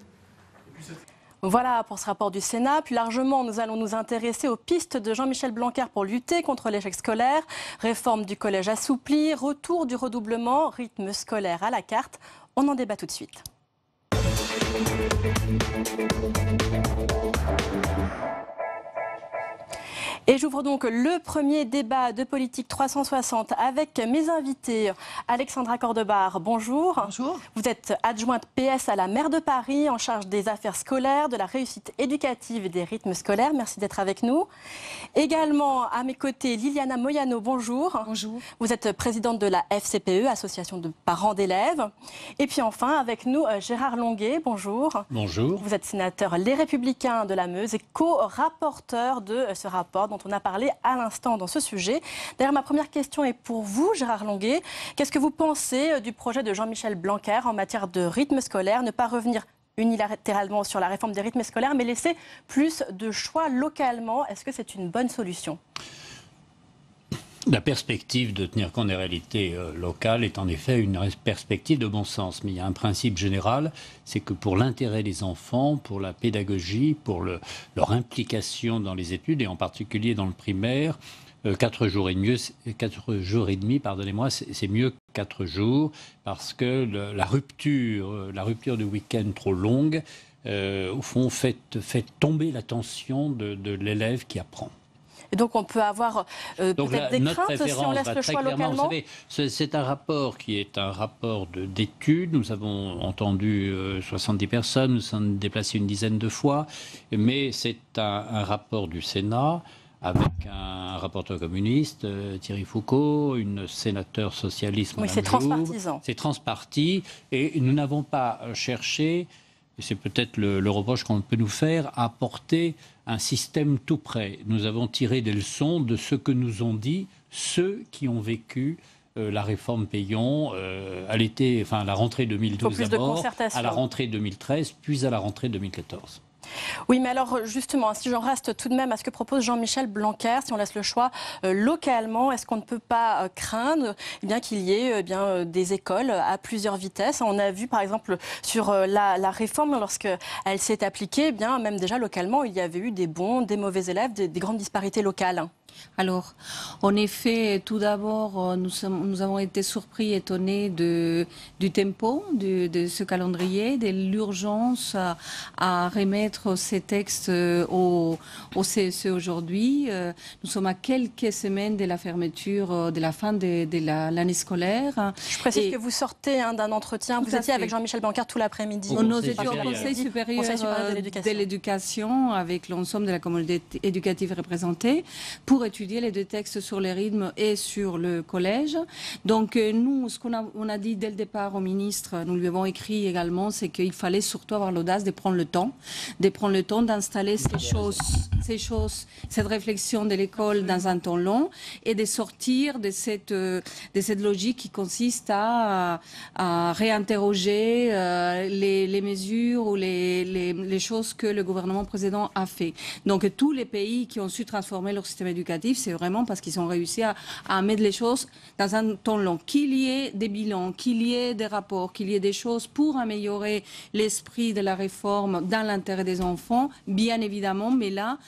S1: Voilà pour ce rapport du Sénat. Plus largement, nous allons nous intéresser aux pistes de Jean-Michel Blanquer pour lutter contre l'échec scolaire. Réforme du collège assoupli, retour du redoublement, rythme scolaire à la carte. On en débat tout de suite. Et j'ouvre donc le premier débat de Politique 360 avec mes invités. Alexandra Cordebar, bonjour.
S24: Bonjour.
S1: Vous êtes adjointe PS à la maire de Paris, en charge des affaires scolaires, de la réussite éducative et des rythmes scolaires. Merci d'être avec nous. Également à mes côtés, Liliana Moyano, bonjour.
S24: Bonjour.
S1: Vous êtes présidente de la FCPE, Association de parents d'élèves. Et puis enfin, avec nous, Gérard Longuet, bonjour.
S25: Bonjour.
S1: Vous êtes sénateur Les Républicains de la Meuse et co-rapporteur de ce rapport dont on a parlé à l'instant dans ce sujet. D'ailleurs, ma première question est pour vous, Gérard Longuet. Qu'est-ce que vous pensez du projet de Jean-Michel Blanquer en matière de rythme scolaire? Ne pas revenir unilatéralement sur la réforme des rythmes scolaires, mais laisser plus de choix localement. Est-ce que c'est une bonne solution?
S25: La perspective de tenir compte des réalités locales est en effet une perspective de bon sens. Mais il y a un principe général, c'est que pour l'intérêt des enfants, pour la pédagogie, pour leur implication dans les études, et en particulier dans le primaire, 4 jours et demi, pardonnez-moi, c'est mieux que 4 jours, parce que la rupture du week-end trop longue, au fond, fait tomber l'attention de l'élève qui apprend.
S1: Et donc on peut avoir peut-être des craintes si on laisse le choix localement.
S25: Vous savez, c'est un rapport qui est un rapport d'études. Nous avons entendu 70 personnes, nous nous sommes déplacés une dizaine de fois, mais c'est un rapport du Sénat avec un rapporteur communiste, Thierry Foucault, une sénateur socialiste.
S1: Oui, c'est transpartisan.
S25: C'est transparti, et nous n'avons pas cherché, et c'est peut-être le reproche qu'on peut nous faire, à apporter un système tout prêt. Nous avons tiré des leçons de ce que nous ont dit ceux qui ont vécu la réforme Peillon à la rentrée 2012 d'abord, à la rentrée 2013, puis à la rentrée 2014.
S1: Oui, mais alors justement, si j'en reste tout de même à ce que propose Jean-Michel Blanquer, si on laisse le choix localement, est-ce qu'on ne peut pas craindre qu'il y ait des écoles à plusieurs vitesses? On a vu par exemple sur la réforme, lorsqu'elle s'est appliquée, même déjà localement, il y avait eu des bons, des mauvais élèves, des grandes disparités locales.
S4: Alors, en effet, tout d'abord, nous avons été surpris, étonnés du tempo de ce calendrier, de l'urgence à remettre ces textes au CSE aujourd'hui. Nous sommes à quelques semaines de la fermeture, de la fin de l'année scolaire.
S1: Je précise que vous sortez d'un entretien, vous étiez avec Jean-Michel Blanquer tout l'après-midi.
S4: Nous étions au Conseil supérieur de l'éducation avec l'ensemble de la communauté éducative représentée pour étudier les deux textes sur les rythmes et sur le collège. Donc nous, ce qu'on a dit dès le départ au ministre, nous lui avons écrit également, c'est qu'il fallait surtout avoir l'audace de prendre le temps d'installer cette réflexion de l'école dans un temps long et de sortir de cette logique qui consiste à réinterroger les mesures ou les choses que le gouvernement précédent a fait. Donc tous les pays qui ont su transformer leur système éducatif, c'est vraiment parce qu'ils ont réussi à mettre les choses dans un temps long. Qu'il y ait des bilans, qu'il y ait des rapports, qu'il y ait des choses pour améliorer l'esprit de la réforme dans l'intérêt des enfants, bien évidemment, mais là,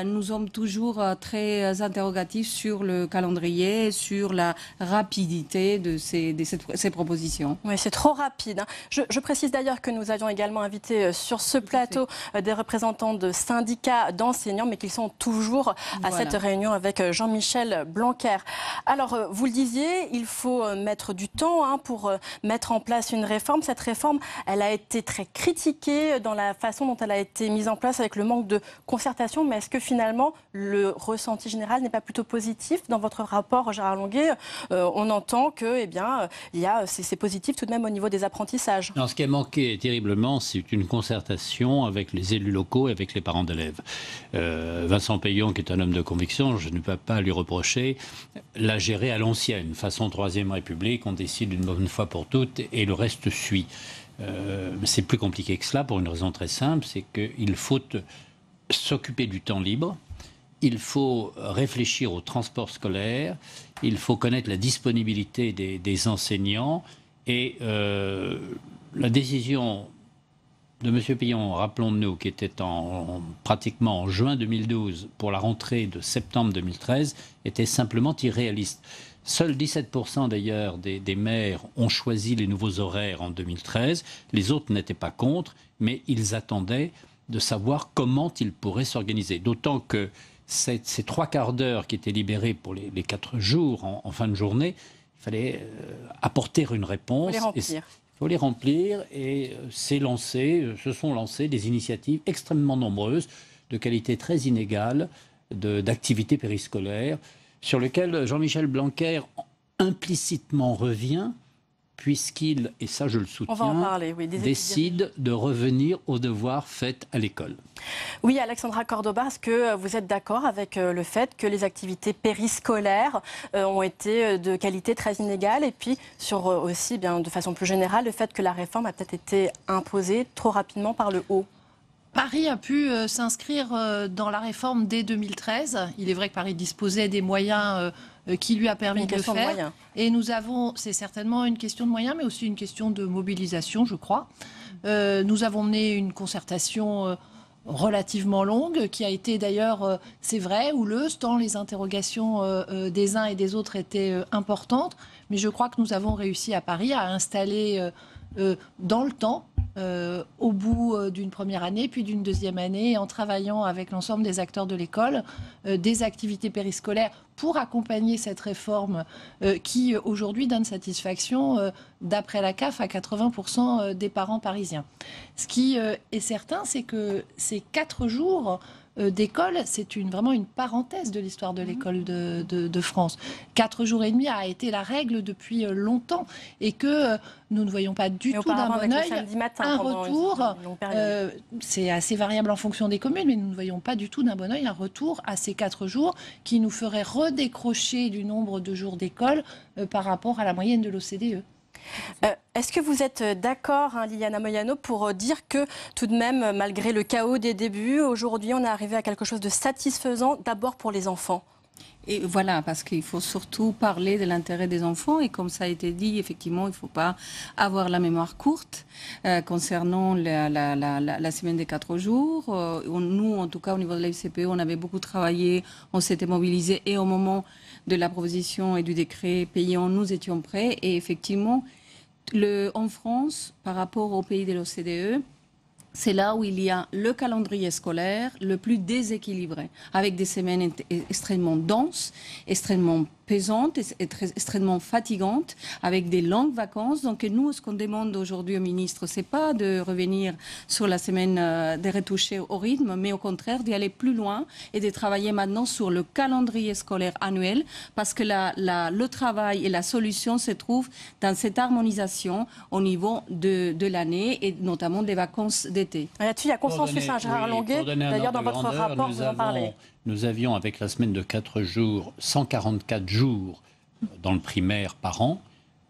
S4: nous sommes toujours très interrogatifs sur le calendrier, sur la rapidité de ces propositions.
S1: Oui, c'est trop rapide. Je précise d'ailleurs que nous avions également invité sur ce plateau des représentants de syndicats d'enseignants, mais qu'ils sont toujours à cette réunion avec Jean-Michel Blanquer. Alors, vous le disiez, il faut mettre du temps pour mettre en place une réforme. Cette réforme, elle a été très critiquée dans la façon dont elle a été mise en place avec le manque de concertation. Mais est-ce que finalement, le ressenti général n'est pas plutôt positif? Dans votre rapport, Gérard Longuet, on entend que, c'est positif tout de même au niveau des apprentissages.
S25: Non, ce qui a manqué terriblement, c'est une concertation avec les élus locaux et avec les parents d'élèves. Vincent Peillon, qui est un homme de conviction, je ne peux pas lui reprocher, l'a géré à l'ancienne, façon Troisième République, on décide une bonne fois pour toutes et le reste suit. C'est plus compliqué que cela pour une raison très simple, c'est qu'il faut s'occuper du temps libre, il faut réfléchir au transport scolaire, il faut connaître la disponibilité des enseignants et la décision de M. Peillon, rappelons-nous, qui était pratiquement en juin 2012 pour la rentrée de septembre 2013, était simplement irréaliste. Seuls 17% d'ailleurs des maires ont choisi les nouveaux horaires en 2013. Les autres n'étaient pas contre, mais ils attendaient de savoir comment ils pourraient s'organiser. D'autant que ces 3/4 d'heure qui étaient libérés pour les 4 jours en fin de journée, il fallait apporter une réponse. Il faut les remplir et se sont lancées des initiatives extrêmement nombreuses, de qualité très inégale, d'activités périscolaires, sur lesquelles Jean-Michel Blanquer implicitement revient, puisqu'il, et ça je le soutiens, décide de revenir aux devoirs faits à l'école.
S1: Oui, Alexandra Cordoba, est-ce que vous êtes d'accord avec le fait que les activités périscolaires ont été de qualité très inégale et puis sur aussi, de façon plus générale, le fait que la réforme a peut-être été imposée trop rapidement par le haut?
S6: Paris a pu s'inscrire dans la réforme dès 2013. Il est vrai que Paris disposait des moyens qui lui a permis de le faire. Et nous avons, c'est certainement une question de moyens, mais aussi une question de mobilisation, je crois. Nous avons mené une concertation relativement longue, qui a été d'ailleurs, c'est vrai, houleuse, tant les interrogations des uns et des autres étaient importantes. Mais je crois que nous avons réussi à Paris à installer dans le temps, au bout d'une première année, puis d'une deuxième année, en travaillant avec l'ensemble des acteurs de l'école, des activités périscolaires pour accompagner cette réforme qui, aujourd'hui, donne satisfaction, d'après la CAF, à 80% des parents parisiens. Ce qui est certain, c'est que ces 4 jours d'école, c'est vraiment une parenthèse de l'histoire de l'école de France. 4 jours et demi a été la règle depuis longtemps et que nous ne voyons pas du tout d'un bon œil un retour. C'est assez variable en fonction des communes, mais nous ne voyons pas du tout d'un bon œil un retour à ces 4 jours qui nous ferait redécrocher du nombre de jours d'école par rapport à la moyenne de l'OCDE.
S1: Est-ce que vous êtes d'accord, Liliana Moiano, pour dire que tout de même, malgré le chaos des débuts, aujourd'hui on est arrivé à quelque chose de satisfaisant, d'abord pour les enfants?
S4: Et voilà, parce qu'il faut surtout parler de l'intérêt des enfants. Et comme ça a été dit, effectivement, il ne faut pas avoir la mémoire courte concernant la semaine des 4 jours. Nous, en tout cas, au niveau de la FCPE, on avait beaucoup travaillé, on s'était mobilisé. Et au moment de la proposition et du décret payant, nous étions prêts. Et effectivement, en France, par rapport aux pays de l'OCDE, c'est là où il y a le calendrier scolaire le plus déséquilibré, avec des semaines extrêmement denses, extrêmement pesantes, extrêmement fatigantes, avec des longues vacances. Donc nous, ce qu'on demande aujourd'hui au ministre, c'est pas de revenir sur la semaine de retoucher au rythme, mais au contraire d'y aller plus loin et de travailler maintenant sur le calendrier scolaire annuel, parce que le travail et la solution se trouvent dans cette harmonisation au niveau de l'année et notamment des vacances d'été.
S1: Là-dessus, il y a consensus, Gérard Longuet. D'ailleurs, dans votre rapport, vous en parlez.
S25: Nous avions, avec la semaine de 4 jours, 144 jours dans le primaire par an,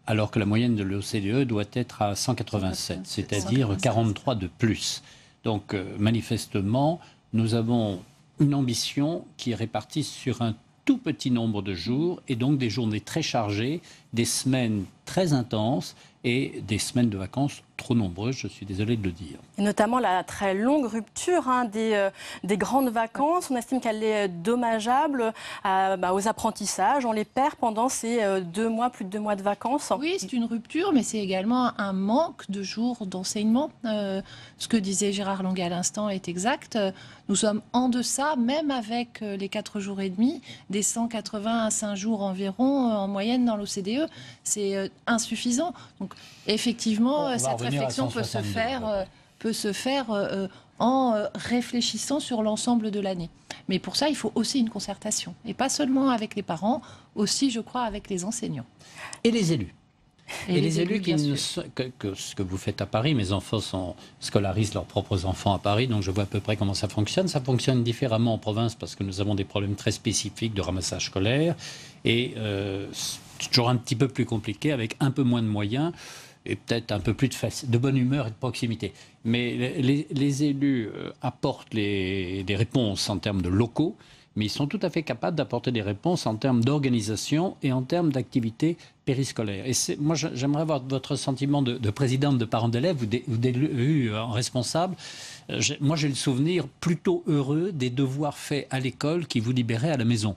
S25: alors que la moyenne de l'OCDE doit être à 187, c'est-à-dire 43 de plus. Donc, manifestement, nous avons une ambition qui est répartie sur un tout petit nombre de jours, et donc des journées très chargées, des semaines très intenses et des semaines de vacances trop nombreuses, je suis désolé de le dire.
S1: Et notamment la très longue rupture des grandes vacances. On estime qu'elle est dommageable aux apprentissages. On les perd pendant ces 2 mois, plus de 2 mois de vacances.
S6: Oui, c'est une rupture, mais c'est également un manque de jours d'enseignement. Ce que disait Gérard Longuet à l'instant est exact. Nous sommes en deçà, même avec les 4 jours et demi, des 185 jours environ en moyenne dans l'OCDE. C'est insuffisant. Donc, effectivement, cette réflexion peut se faire en réfléchissant sur l'ensemble de l'année. Mais pour ça, il faut aussi une concertation. Et pas seulement avec les parents, aussi, je crois, avec les enseignants.
S25: Et les élus. Et les élus ce que vous faites à Paris, mes enfants scolarisent leurs propres enfants à Paris, donc je vois à peu près comment ça fonctionne. Ça fonctionne différemment en province parce que nous avons des problèmes très spécifiques de ramassage scolaire. Et c'est toujours un petit peu plus compliqué avec un peu moins de moyens et peut-être un peu plus de bonne humeur et de proximité. Mais les élus apportent des réponses en termes de locaux, mais ils sont tout à fait capables d'apporter des réponses en termes d'organisation et en termes d'activité périscolaire. Et moi, j'aimerais avoir votre sentiment de présidente de parents d'élèves ou d'élus responsable. Moi, j'ai le souvenir plutôt heureux des devoirs faits à l'école qui vous libéraient à la maison.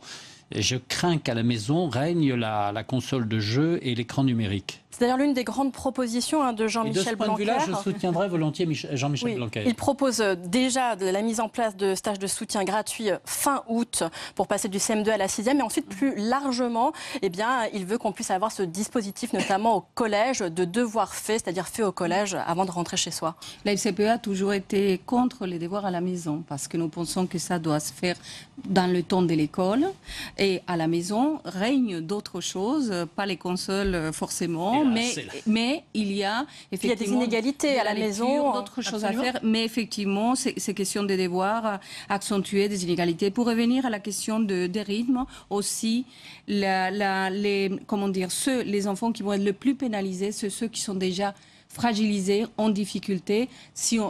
S25: Et je crains qu'à la maison règne la console de jeu et l'écran numérique.
S1: C'est d'ailleurs l'une des grandes propositions de Jean-Michel Blanquer.
S25: De ce point de vue-là, je soutiendrai volontiers Jean-Michel Blanquer.
S1: Il propose déjà de la mise en place de stages de soutien gratuits fin août pour passer du CM2 à la 6e. Et ensuite, plus largement, il veut qu'on puisse avoir ce dispositif, notamment au collège, de devoirs faits, c'est-à-dire faits au collège avant de rentrer chez soi.
S4: La FCPE a toujours été contre les devoirs à la maison parce que nous pensons que ça doit se faire dans le temps de l'école. Et à la maison, règnent d'autres choses, pas les consoles forcément. Mais il y a
S1: des inégalités à la maison,
S4: d'autres choses à faire. Mais effectivement, c'est question de devoir accentuer des inégalités. Pour revenir à la question des rythmes, aussi, les enfants qui vont être le plus pénalisés, c'est ceux qui sont déjà fragilisés, en difficulté,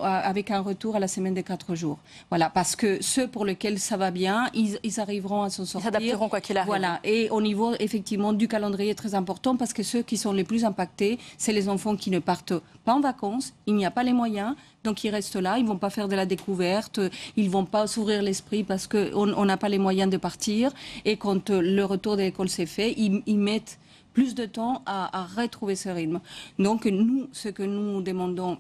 S4: avec un retour à la semaine des 4 jours. Voilà, parce que ceux pour lesquels ça va bien, ils arriveront à s'en sortir.
S1: Ils s'adapteront quoi qu'il arrive.
S4: Voilà, et au niveau effectivement du calendrier très important, parce que ceux qui sont les plus impactés, c'est les enfants qui ne partent pas en vacances, il n'y a pas les moyens, donc ils restent là, ils ne vont pas faire de la découverte, ils ne vont pas s'ouvrir l'esprit parce qu'on n'a pas les moyens de partir, et quand le retour de l'école s'est fait, ils mettent plus de temps à retrouver ce rythme. Donc nous, ce que nous demandons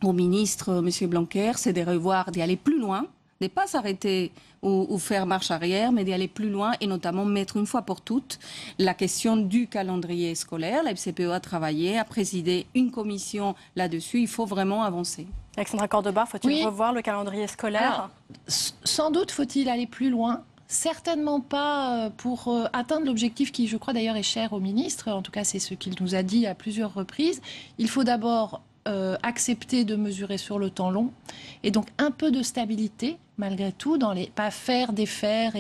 S4: au ministre, M. Blanquer, c'est de revoir, d'y aller plus loin, de ne pas s'arrêter ou faire marche arrière, mais d'y aller plus loin et notamment mettre une fois pour toutes la question du calendrier scolaire. La FCPE a travaillé, a présidé une commission là-dessus. Il faut vraiment avancer.
S1: Alexandra Cordoba, faut-il revoir le calendrier scolaire ?
S6: Alors, sans doute faut-il aller plus loin. Certainement pas pour atteindre l'objectif qui, je crois d'ailleurs, est cher au ministre. En tout cas, c'est ce qu'il nous a dit à plusieurs reprises. Il faut d'abord accepter de mesurer sur le temps long et donc un peu de stabilité malgré tout, pas faire, défaire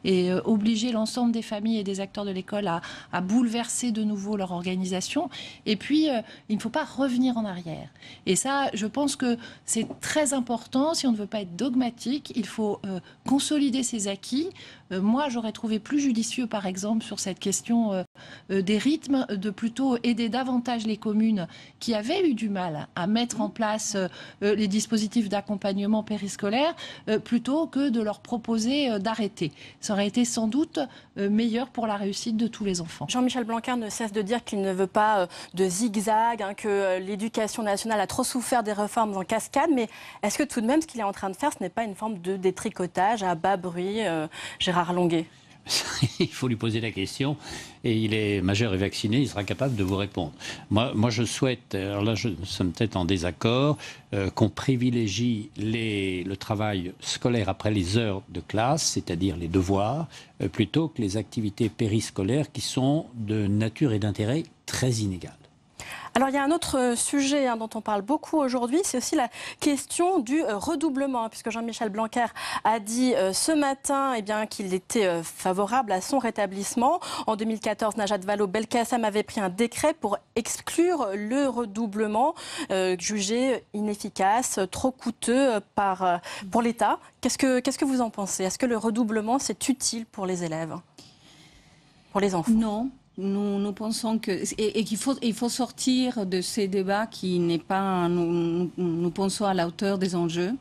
S6: et obliger l'ensemble des familles et des acteurs de l'école à bouleverser de nouveau leur organisation. Et puis, il ne faut pas revenir en arrière. Et ça, je pense que c'est très important. Si on ne veut pas être dogmatique, il faut consolider ses acquis. Moi, j'aurais trouvé plus judicieux, par exemple, sur cette question des rythmes, de plutôt aider davantage les communes qui avaient eu du mal à mettre en place les dispositifs d'accompagnement périscolaire, plutôt que de leur proposer d'arrêter. Ça aurait été sans doute meilleur pour la réussite de tous les enfants.
S1: Jean-Michel Blanquer ne cesse de dire qu'il ne veut pas de zigzag, que l'éducation nationale a trop souffert des réformes en cascade, mais est-ce que tout de même ce qu'il est en train de faire, ce n'est pas une forme de détricotage à bas bruit, Gérard Longuet?
S25: Il faut lui poser la question et il est majeur et vacciné, il sera capable de vous répondre. Moi je souhaite, alors là nous sommes peut-être en désaccord, qu'on privilégie le travail scolaire après les heures de classe, c'est-à-dire les devoirs, plutôt que les activités périscolaires qui sont de nature et d'intérêt très inégales.
S1: Alors il y a un autre sujet dont on parle beaucoup aujourd'hui, c'est aussi la question du redoublement, puisque Jean-Michel Blanquer a dit ce matin qu'il était favorable à son rétablissement. En 2014, Najat Vallaud-Belkacem avait pris un décret pour exclure le redoublement, jugé inefficace, trop coûteux pour l'État. Qu'est-ce que vous en pensez? Est-ce que le redoublement, c'est utile pour les élèves, pour les enfants?
S4: Non. Nous pensons qu'il faut sortir de ces débats qui n'est pas, nous pensons, à la hauteur des enjeux.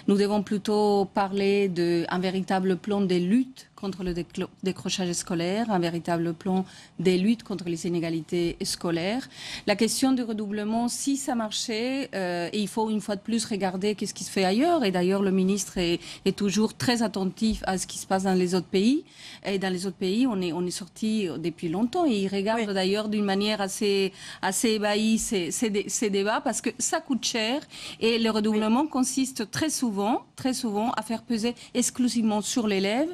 S4: Nous devons plutôt parler d'un véritable plan de lutte contre le décrochage scolaire, un véritable plan de lutte contre les inégalités scolaires. La question du redoublement, si ça marchait, et il faut une fois de plus regarder qu'est-ce qui se fait ailleurs. Et d'ailleurs, le ministre est toujours très attentif à ce qui se passe dans les autres pays. Et dans les autres pays, on est sorti depuis longtemps. Et il regarde d'ailleurs d'une manière assez ébahie ces débats parce que ça coûte cher. Et le redoublement consiste très souvent à faire peser exclusivement sur l'élève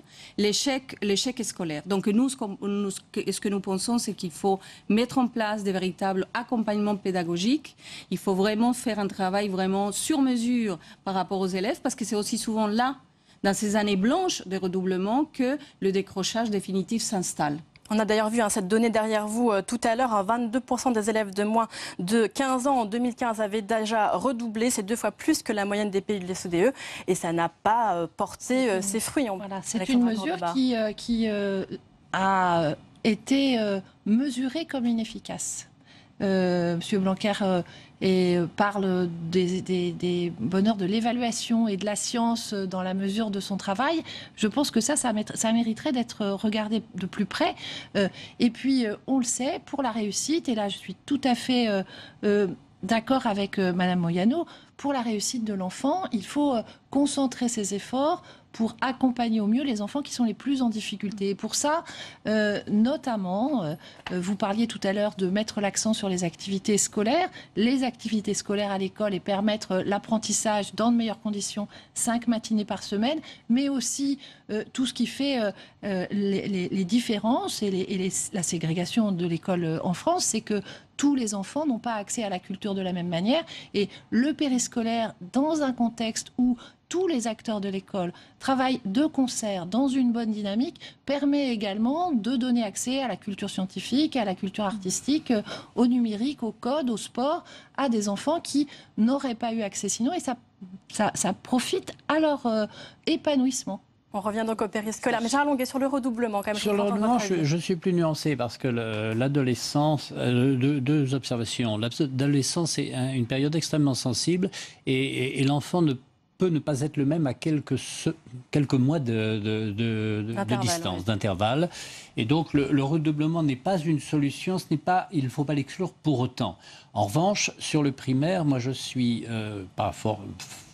S4: l'échec scolaire. Donc nous, ce que nous pensons, c'est qu'il faut mettre en place des véritables accompagnements pédagogiques. Il faut vraiment faire un travail vraiment sur mesure par rapport aux élèves, parce que c'est aussi souvent là, dans ces années blanches de redoublement, que le décrochage définitif s'installe.
S1: On a d'ailleurs vu cette donnée derrière vous tout à l'heure, 22% des élèves de moins de 15 ans en 2015 avaient déjà redoublé, c'est 2 fois plus que la moyenne des pays de l'OCDE, et ça n'a pas porté ses fruits.
S6: Voilà, c'est une mesure qui a été mesurée comme inefficace. Monsieur Blanquer parle des bonheurs de l'évaluation et de la science dans la mesure de son travail. Je pense que ça mériterait d'être regardé de plus près. Et puis, on le sait, pour la réussite, et là je suis tout à fait d'accord avec Madame Moyano, pour la réussite de l'enfant, il faut concentrer ses efforts pour accompagner au mieux les enfants qui sont les plus en difficulté. Et pour ça, notamment, vous parliez tout à l'heure de mettre l'accent sur les activités scolaires à l'école et permettre l'apprentissage dans de meilleures conditions, 5 matinées par semaine, mais aussi tout ce qui fait les différences et la ségrégation de l'école en France, c'est que tous les enfants n'ont pas accès à la culture de la même manière. Et le périscolaire, dans un contexte où tous les acteurs de l'école travaillent de concert dans une bonne dynamique, permet également de donner accès à la culture scientifique, à la culture artistique, au numérique, au code, au sport, à des enfants qui n'auraient pas eu accès sinon, et ça profite à leur épanouissement.
S1: On revient donc au périscolaire. Mais Gérard Longuet, sur le redoublement, quand même.
S25: Sur le redoublement, je suis plus nuancé parce que l'adolescence, deux observations. L'adolescence est une période extrêmement sensible et l'enfant ne peut ne pas être le même à quelques mois de distance, d'intervalle. Et donc le redoublement n'est pas une solution, il ne faut pas l'exclure pour autant. En revanche, sur le primaire, moi je suis pas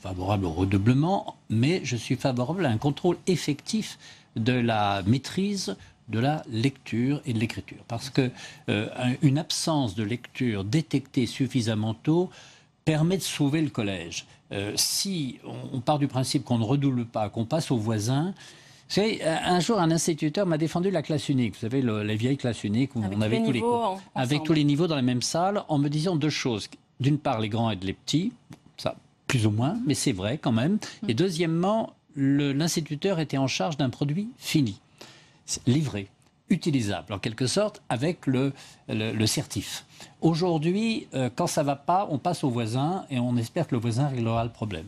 S25: favorable au redoublement, mais je suis favorable à un contrôle effectif de la maîtrise de la lecture et de l'écriture. Parce qu'une absence de lecture détectée suffisamment tôt permet de sauver le collège. Si on part du principe qu'on ne redouble pas, qu'on passe aux voisins... Vous savez, un jour, un instituteur m'a défendu la classe unique. Vous savez, les vieilles classes uniques où on avait avec tous les niveaux dans la même salle, en me disant 2 choses. D'une part, les grands aident les petits, ça plus ou moins, mais c'est vrai quand même. Et deuxièmement, l'instituteur était en charge d'un produit fini, livré, utilisable en quelque sorte avec le certif. Aujourd'hui, quand ça ne va pas, on passe au voisin et on espère que le voisin réglera le problème.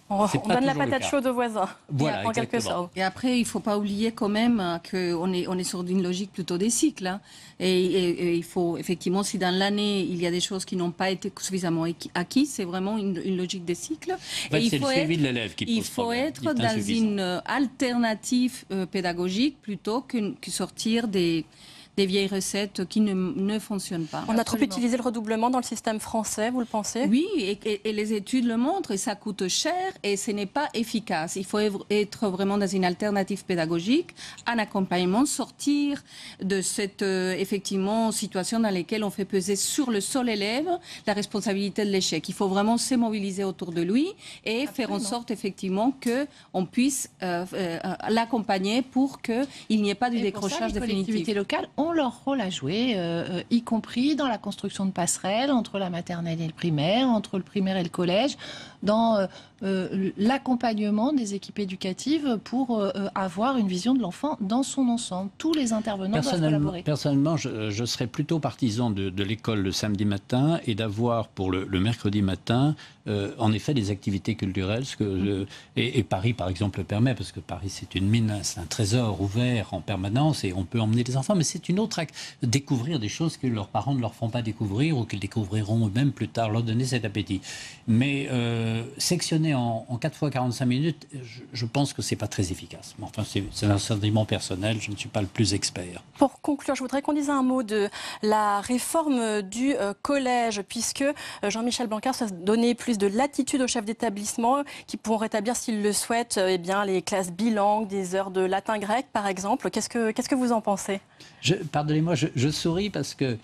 S1: On donne la patate chaude aux voisins,
S25: voilà,
S1: en quelque sorte.
S4: Et après, il ne faut pas oublier quand même qu'on est sur une logique plutôt des cycles. Hein. Et il faut, effectivement, si dans l'année, il y a des choses qui n'ont pas été suffisamment acquises, c'est vraiment une logique des cycles.
S25: En fait, c'est le suivi de l'élève qui pose problème.
S4: Il faut être dans une alternative pédagogique plutôt que sortir des vieilles recettes qui ne fonctionnent pas.
S1: On a trop utilisé le redoublement dans le système français, vous le pensez?
S4: Oui, et les études le montrent, et ça coûte cher, et ce n'est pas efficace. Il faut être vraiment dans une alternative pédagogique, un accompagnement, sortir de cette effectivement situation dans laquelle on fait peser sur le seul élève la responsabilité de l'échec. Il faut vraiment se mobiliser autour de lui et faire en sorte effectivement qu'on puisse l'accompagner pour qu'il n'y ait pas de décrochage définitif.
S6: Les collectivités locales ont leur rôle à jouer, y compris dans la construction de passerelles entre la maternelle et le primaire, entre le primaire et le collège, dans l'accompagnement des équipes éducatives pour avoir une vision de l'enfant dans son ensemble. Tous les intervenants doivent collaborer.
S25: Personnellement, je serais plutôt partisan de l'école le samedi matin et d'avoir pour le mercredi matin, en effet, des activités culturelles. Et Paris, par exemple, le permet, parce que Paris, c'est une mine, c'est un trésor ouvert en permanence et on peut emmener les enfants. Mais c'est une autre découvrir des choses que leurs parents ne leur font pas découvrir ou qu'ils découvriront eux-mêmes plus tard, leur donner cet appétit. Mais sectionner en 4 fois 45 minutes, je pense que c'est pas très efficace. Enfin, c'est un sentiment personnel, je ne suis pas le plus expert.
S1: Pour conclure, je voudrais qu'on dise un mot de la réforme du collège, puisque Jean-Michel Blanquer souhaite donner plus de latitude aux chefs d'établissement qui pourront rétablir, s'ils le souhaitent, les classes bilangues, des heures de latin-grec, par exemple. Qu'est-ce que vous en pensez?
S25: Pardonnez-moi, je souris parce que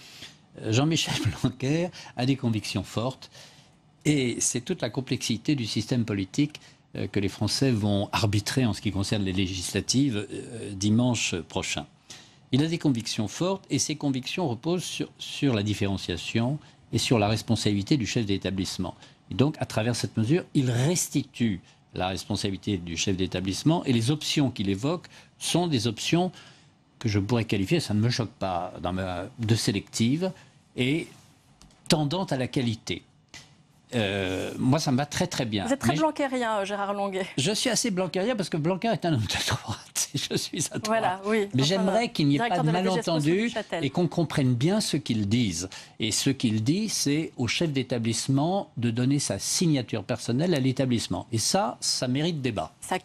S25: Jean-Michel Blanquer a des convictions fortes. Et c'est toute la complexité du système politique que les Français vont arbitrer en ce qui concerne les législatives dimanche prochain. Il a des convictions fortes et ces convictions reposent sur la différenciation et sur la responsabilité du chef d'établissement. Et donc, à travers cette mesure, il restitue la responsabilité du chef d'établissement et les options qu'il évoque sont des options que je pourrais qualifier, ça ne me choque pas, de sélectives et tendant à la qualité. Moi, ça me va très très bien.
S1: Vous êtes très blanquérien, Gérard Longuet.
S25: Je suis assez blanquérien parce que Blanquer est un homme de droite. Je suis à droite.
S1: Voilà, oui.
S25: Mais j'aimerais qu'il n'y ait pas de malentendu et qu'on comprenne bien ce qu'ils disent. Et ce qu'il dit, c'est au chef d'établissement de donner sa signature personnelle à l'établissement. Et ça mérite débat.
S1: Ça fait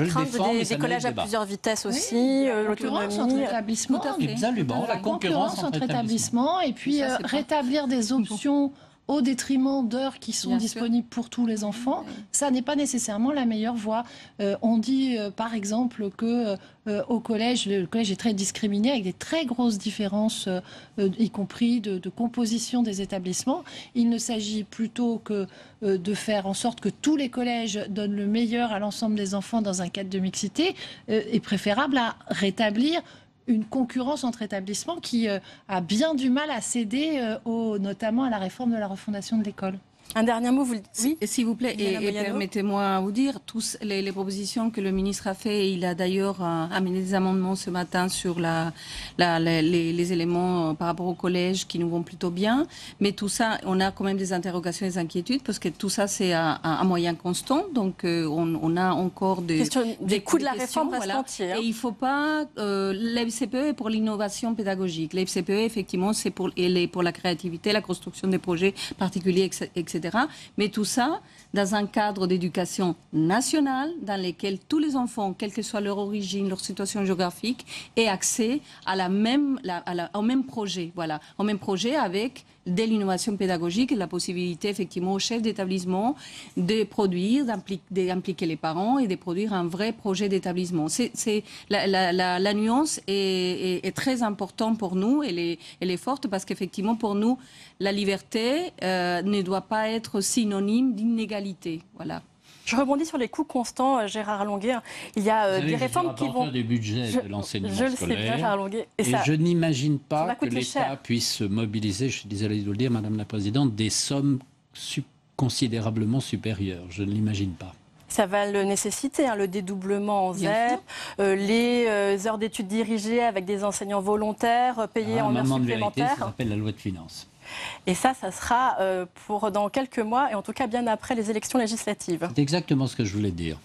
S1: craindre des collèges à plusieurs vitesses aussi,
S6: l'autonomie entre établissements.
S25: Absolument, la concurrence entre établissements.
S6: Et puis rétablir des options au détriment d'heures qui sont disponibles pour tous les enfants, ça n'est pas nécessairement la meilleure voie. On dit par exemple que au collège, le collège est très discriminé avec des très grosses différences, y compris de composition des établissements. Il ne s'agit plutôt que de faire en sorte que tous les collèges donnent le meilleur à l'ensemble des enfants dans un cadre de mixité, est préférable à rétablir une concurrence entre établissements qui a bien du mal à céder, notamment à la réforme de la refondation de l'école.
S1: Un dernier mot,
S4: oui, s'il vous plaît, et permettez-moi vous dire, tous les propositions que le ministre a fait, il a d'ailleurs amené des amendements ce matin sur les éléments par rapport au collège qui nous vont plutôt bien, mais tout ça, on a quand même des interrogations et des inquiétudes, parce que tout ça, c'est à moyen constant, donc on a encore des
S1: coûts de la réforme restent entiers.
S4: Et il ne faut pas... l'FCPE est pour l'innovation pédagogique. L'FCPE, effectivement, c'est pour la créativité, la construction des projets particuliers, etc. Mais tout ça dans un cadre d'éducation nationale dans lequel tous les enfants, quelle que soit leur origine, leur situation géographique, aient accès au même projet. Voilà, au même projet avec de l'innovation pédagogique et la possibilité effectivement au chef d'établissement de produire, d'impliquer les parents et de produire un vrai projet d'établissement. La nuance est très importante pour nous, elle est forte parce qu'effectivement pour nous, la liberté ne doit pas être synonyme d'inégalité. Voilà.
S1: Je rebondis sur les coûts constants, Gérard Longuet. Il y a des réformes qui vont...
S25: du budget de l'enseignement scolaire.
S1: Je le sais bien, Gérard Longuet.
S25: Et je n'imagine pas que l'État puisse mobiliser, je suis désolé de vous le dire, Madame la Présidente, des sommes considérablement supérieures. Je ne l'imagine pas.
S1: Ça va le nécessiter, hein, le dédoublement en ZEP, les heures d'études dirigées avec des enseignants volontaires payés en heures supplémentaires.
S25: Ça s'appelle la loi de finances.
S1: Et ça sera pour dans quelques mois, et en tout cas bien après les élections législatives.
S25: C'est exactement ce que je voulais dire.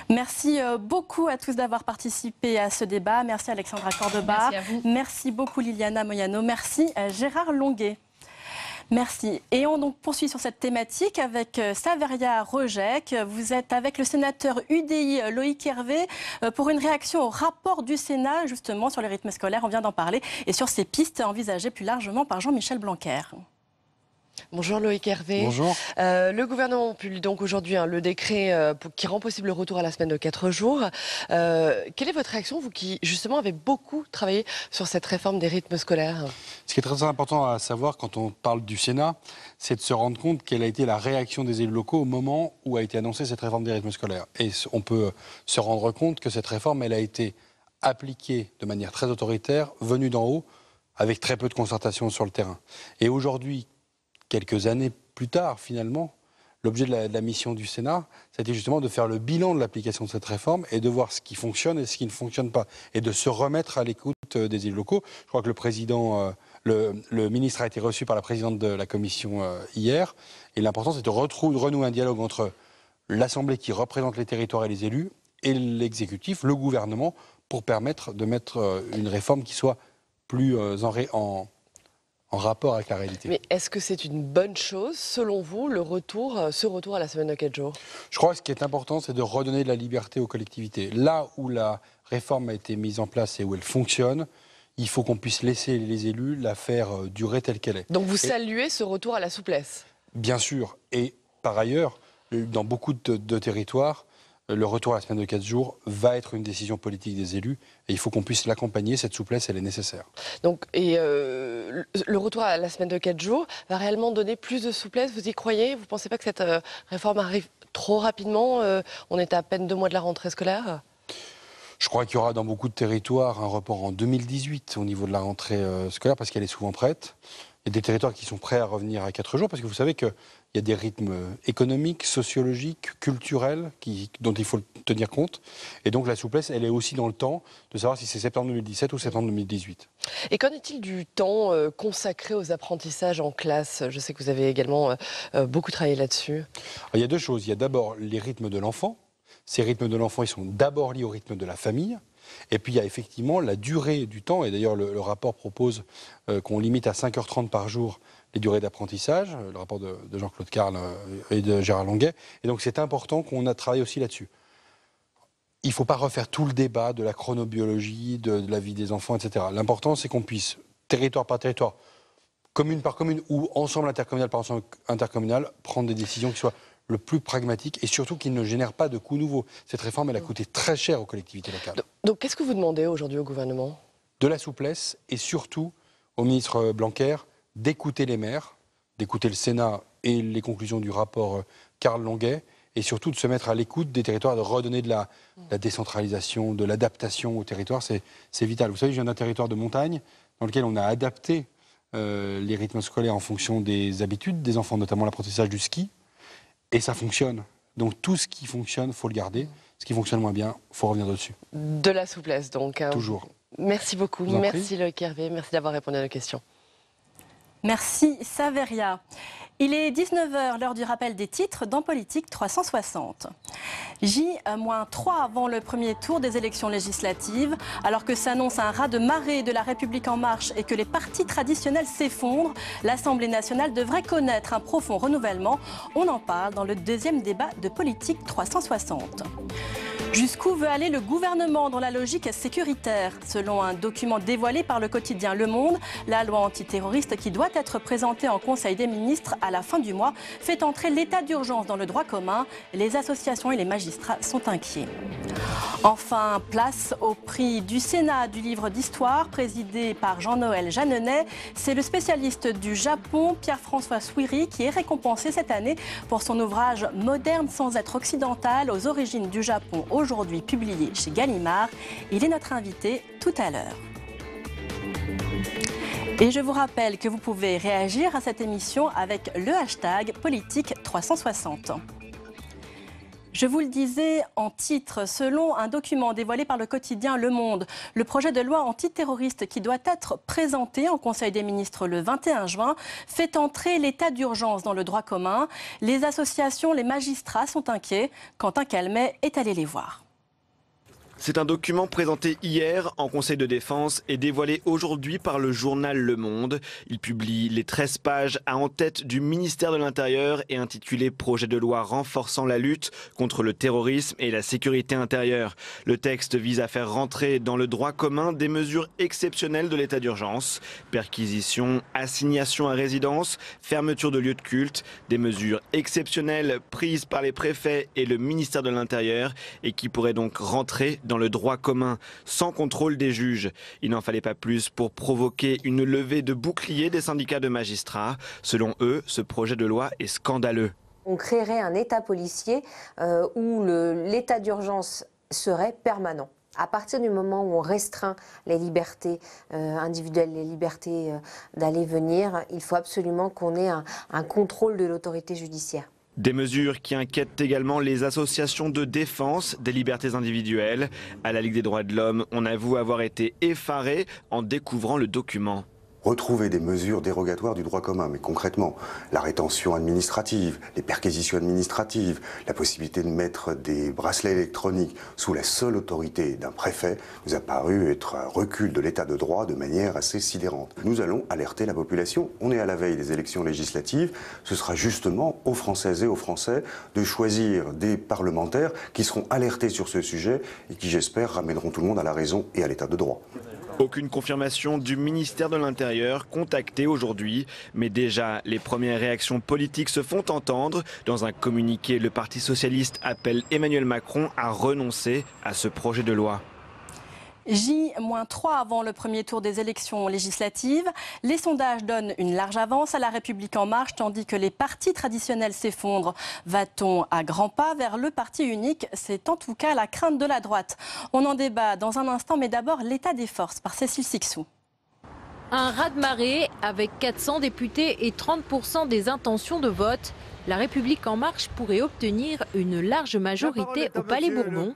S1: Merci beaucoup à tous d'avoir participé à ce débat. Merci Alexandra Cordoba.
S6: Merci à vous.
S1: Merci beaucoup Liliana Moyano. Merci Gérard Longuet. Merci. Et on donc poursuit sur cette thématique avec Saveria Rojek. Vous êtes avec le sénateur UDI Loïc Hervé pour une réaction au rapport du Sénat justement sur les rythmes scolaires, on vient d'en parler, et sur ces pistes envisagées plus largement par Jean-Michel Blanquer.
S5: Bonjour Loïc Hervé.
S21: Bonjour.
S5: Le gouvernement publie donc aujourd'hui le décret qui rend possible le retour à la semaine de 4 jours. Quelle est votre réaction, vous qui justement avez beaucoup travaillé sur cette réforme des rythmes scolaires?
S21: Ce qui est très important à savoir quand on parle du Sénat, c'est de se rendre compte quelle a été la réaction des élus locaux au moment où a été annoncée cette réforme des rythmes scolaires. Et on peut se rendre compte que cette réforme, elle a été appliquée de manière très autoritaire, venue d'en haut, avec très peu de concertation sur le terrain. Et aujourd'hui, quelques années plus tard, finalement, l'objet de la mission du Sénat, c'était justement de faire le bilan de l'application de cette réforme et de voir ce qui fonctionne et ce qui ne fonctionne pas, et de se remettre à l'écoute des élus locaux. Je crois que le président, le ministre a été reçu par la présidente de la commission hier, et l'important c'est de renouer un dialogue entre l'Assemblée qui représente les territoires et les élus et l'exécutif, le gouvernement, pour permettre de mettre une réforme qui soit plus en rapport avec la réalité.
S5: Mais est-ce que c'est une bonne chose, selon vous, ce retour à la semaine de 4 jours?
S21: Je crois que ce qui est important, c'est de redonner de la liberté aux collectivités. Là où la réforme a été mise en place et où elle fonctionne, il faut qu'on puisse laisser les élus la faire durer telle qu'elle est.
S5: Donc vous saluez ce retour à la souplesse?
S21: Bien sûr. Et par ailleurs, dans beaucoup de territoires, le retour à la semaine de 4 jours va être une décision politique des élus et il faut qu'on puisse l'accompagner. Cette souplesse, elle est nécessaire.
S5: Donc, le retour à la semaine de 4 jours va réellement donner plus de souplesse? Vous y croyez? Vous ne pensez pas que cette réforme arrive trop rapidement? On est à peine 2 mois de la rentrée scolaire.
S21: Je crois qu'il y aura dans beaucoup de territoires un report en 2018 au niveau de la rentrée scolaire parce qu'elle est souvent prête. Il y a des territoires qui sont prêts à revenir à 4 jours parce que vous savez qu'il y a des rythmes économiques, sociologiques, culturels dont il faut tenir compte. Et donc la souplesse, elle est aussi dans le temps de savoir si c'est septembre 2017 ou septembre 2018.
S5: Et qu'en est-il du temps consacré aux apprentissages en classe? Je sais que vous avez également beaucoup travaillé là-dessus.
S21: Il y a 2 choses. Il y a d'abord les rythmes de l'enfant. Ces rythmes de l'enfant, ils sont d'abord liés au rythme de la famille. Et puis il y a effectivement la durée du temps, et d'ailleurs le rapport propose qu'on limite à 5h30 par jour les durées d'apprentissage, le rapport de Jean-Claude Carle et de Gérard Longuet, et donc c'est important qu'on a travaillé aussi là-dessus. Il ne faut pas refaire tout le débat de la chronobiologie, de la vie des enfants, etc. L'important c'est qu'on puisse, territoire par territoire, commune par commune, ou ensemble intercommunal par ensemble intercommunal, prendre des décisions qui soient le plus pragmatique et surtout qu'il ne génère pas de coûts nouveaux. Cette réforme, elle a coûté très cher aux collectivités locales.
S5: Donc qu'est-ce que vous demandez aujourd'hui au gouvernement?
S21: De la souplesse et surtout au ministre Blanquer d'écouter les maires, d'écouter le Sénat et les conclusions du rapport Carle Longuet et surtout de se mettre à l'écoute des territoires, de redonner de la décentralisation, de l'adaptation aux territoires. C'est vital. Vous savez, je viens d'un territoire de montagne dans lequel on a adapté les rythmes scolaires en fonction des habitudes des enfants, notamment l'apprentissage du ski. Et ça fonctionne. Donc tout ce qui fonctionne, il faut le garder. Ce qui fonctionne moins bien, il faut revenir dessus.
S5: De la souplesse, donc.
S21: Toujours.
S5: Merci beaucoup. Merci Loïc Hervé. Merci d'avoir répondu à nos questions.
S1: Merci Saveria. Il est 19h, l'heure du rappel des titres dans Politique 360. J-3 avant le premier tour des élections législatives, alors que s'annonce un raz-de-marée de la République en marche et que les partis traditionnels s'effondrent, l'Assemblée nationale devrait connaître un profond renouvellement. On en parle dans le deuxième débat de Politique 360. Jusqu'où veut aller le gouvernement dans la logique sécuritaire? Selon un document dévoilé par le quotidien Le Monde, la loi antiterroriste qui doit être présentée en Conseil des ministres à la fin du mois fait entrer l'état d'urgence dans le droit commun. Les associations et les magistrats sont inquiets. Enfin, place au prix du Sénat du livre d'histoire présidé par Jean-Noël Jeannenet. C'est le spécialiste du Japon, Pierre-François Souiri, qui est récompensé cette année pour son ouvrage « Moderne sans être occidental, aux origines du Japon », aujourd'hui publié chez Gallimard. Il est notre invité tout à l'heure. Et je vous rappelle que vous pouvez réagir à cette émission avec le hashtag Politique 360. Je vous le disais en titre, selon un document dévoilé par le quotidien Le Monde, le projet de loi antiterroriste qui doit être présenté en Conseil des ministres le 21 juin fait entrer l'état d'urgence dans le droit commun. Les associations, les magistrats sont inquiets. Quentin Calmet est allé les voir.
S2: C'est un document présenté hier en Conseil de défense et dévoilé aujourd'hui par le journal Le Monde. Il publie les 13 pages à en tête du ministère de l'Intérieur et intitulé « Projet de loi renforçant la lutte contre le terrorisme et la sécurité intérieure ». Le texte vise à faire rentrer dans le droit commun des mesures exceptionnelles de l'état d'urgence. Perquisition, assignation à résidence, fermeture de lieux de culte, des mesures exceptionnelles prises par les préfets et le ministère de l'Intérieur et qui pourraient donc rentrer dans le droit commun, sans contrôle des juges. Il n'en fallait pas plus pour provoquer une levée de bouclier des syndicats de magistrats. Selon eux, ce projet de loi est scandaleux.
S7: On créerait un état policier où l'état d'urgence serait permanent. À partir du moment où on restreint les libertés individuelles, les libertés d'aller venir, il faut absolument qu'on ait un contrôle de l'autorité judiciaire.
S2: Des mesures qui inquiètent également les associations de défense des libertés individuelles. À la Ligue des droits de l'homme, on avoue avoir été effaré en découvrant le document.
S8: Retrouver des mesures dérogatoires du droit commun, mais concrètement, la rétention administrative, les perquisitions administratives, la possibilité de mettre des bracelets électroniques sous la seule autorité d'un préfet, nous a paru être un recul de l'état de droit de manière assez sidérante. Nous allons alerter la population. On est à la veille des élections législatives. Ce sera justement aux Françaises et aux Français de choisir des parlementaires qui seront alertés sur ce sujet et qui, j'espère, ramèneront tout le monde à la raison et à l'état de droit.
S2: Aucune confirmation du ministère de l'Intérieur contacté aujourd'hui. Mais déjà, les premières réactions politiques se font entendre. Dans un communiqué, le Parti socialiste appelle Emmanuel Macron à renoncer à ce projet de loi.
S1: J-3 avant le premier tour des élections législatives. Les sondages donnent une large avance à La République En Marche, tandis que les partis traditionnels s'effondrent. Va-t-on à grands pas vers le parti unique? C'est en tout cas la crainte de la droite. On en débat dans un instant, mais d'abord l'état des forces par Cécile Sixou.
S12: Un raz-de-marée avec 400 députés et 30% des intentions de vote. La République En Marche pourrait obtenir une large majorité au Palais Bourbon.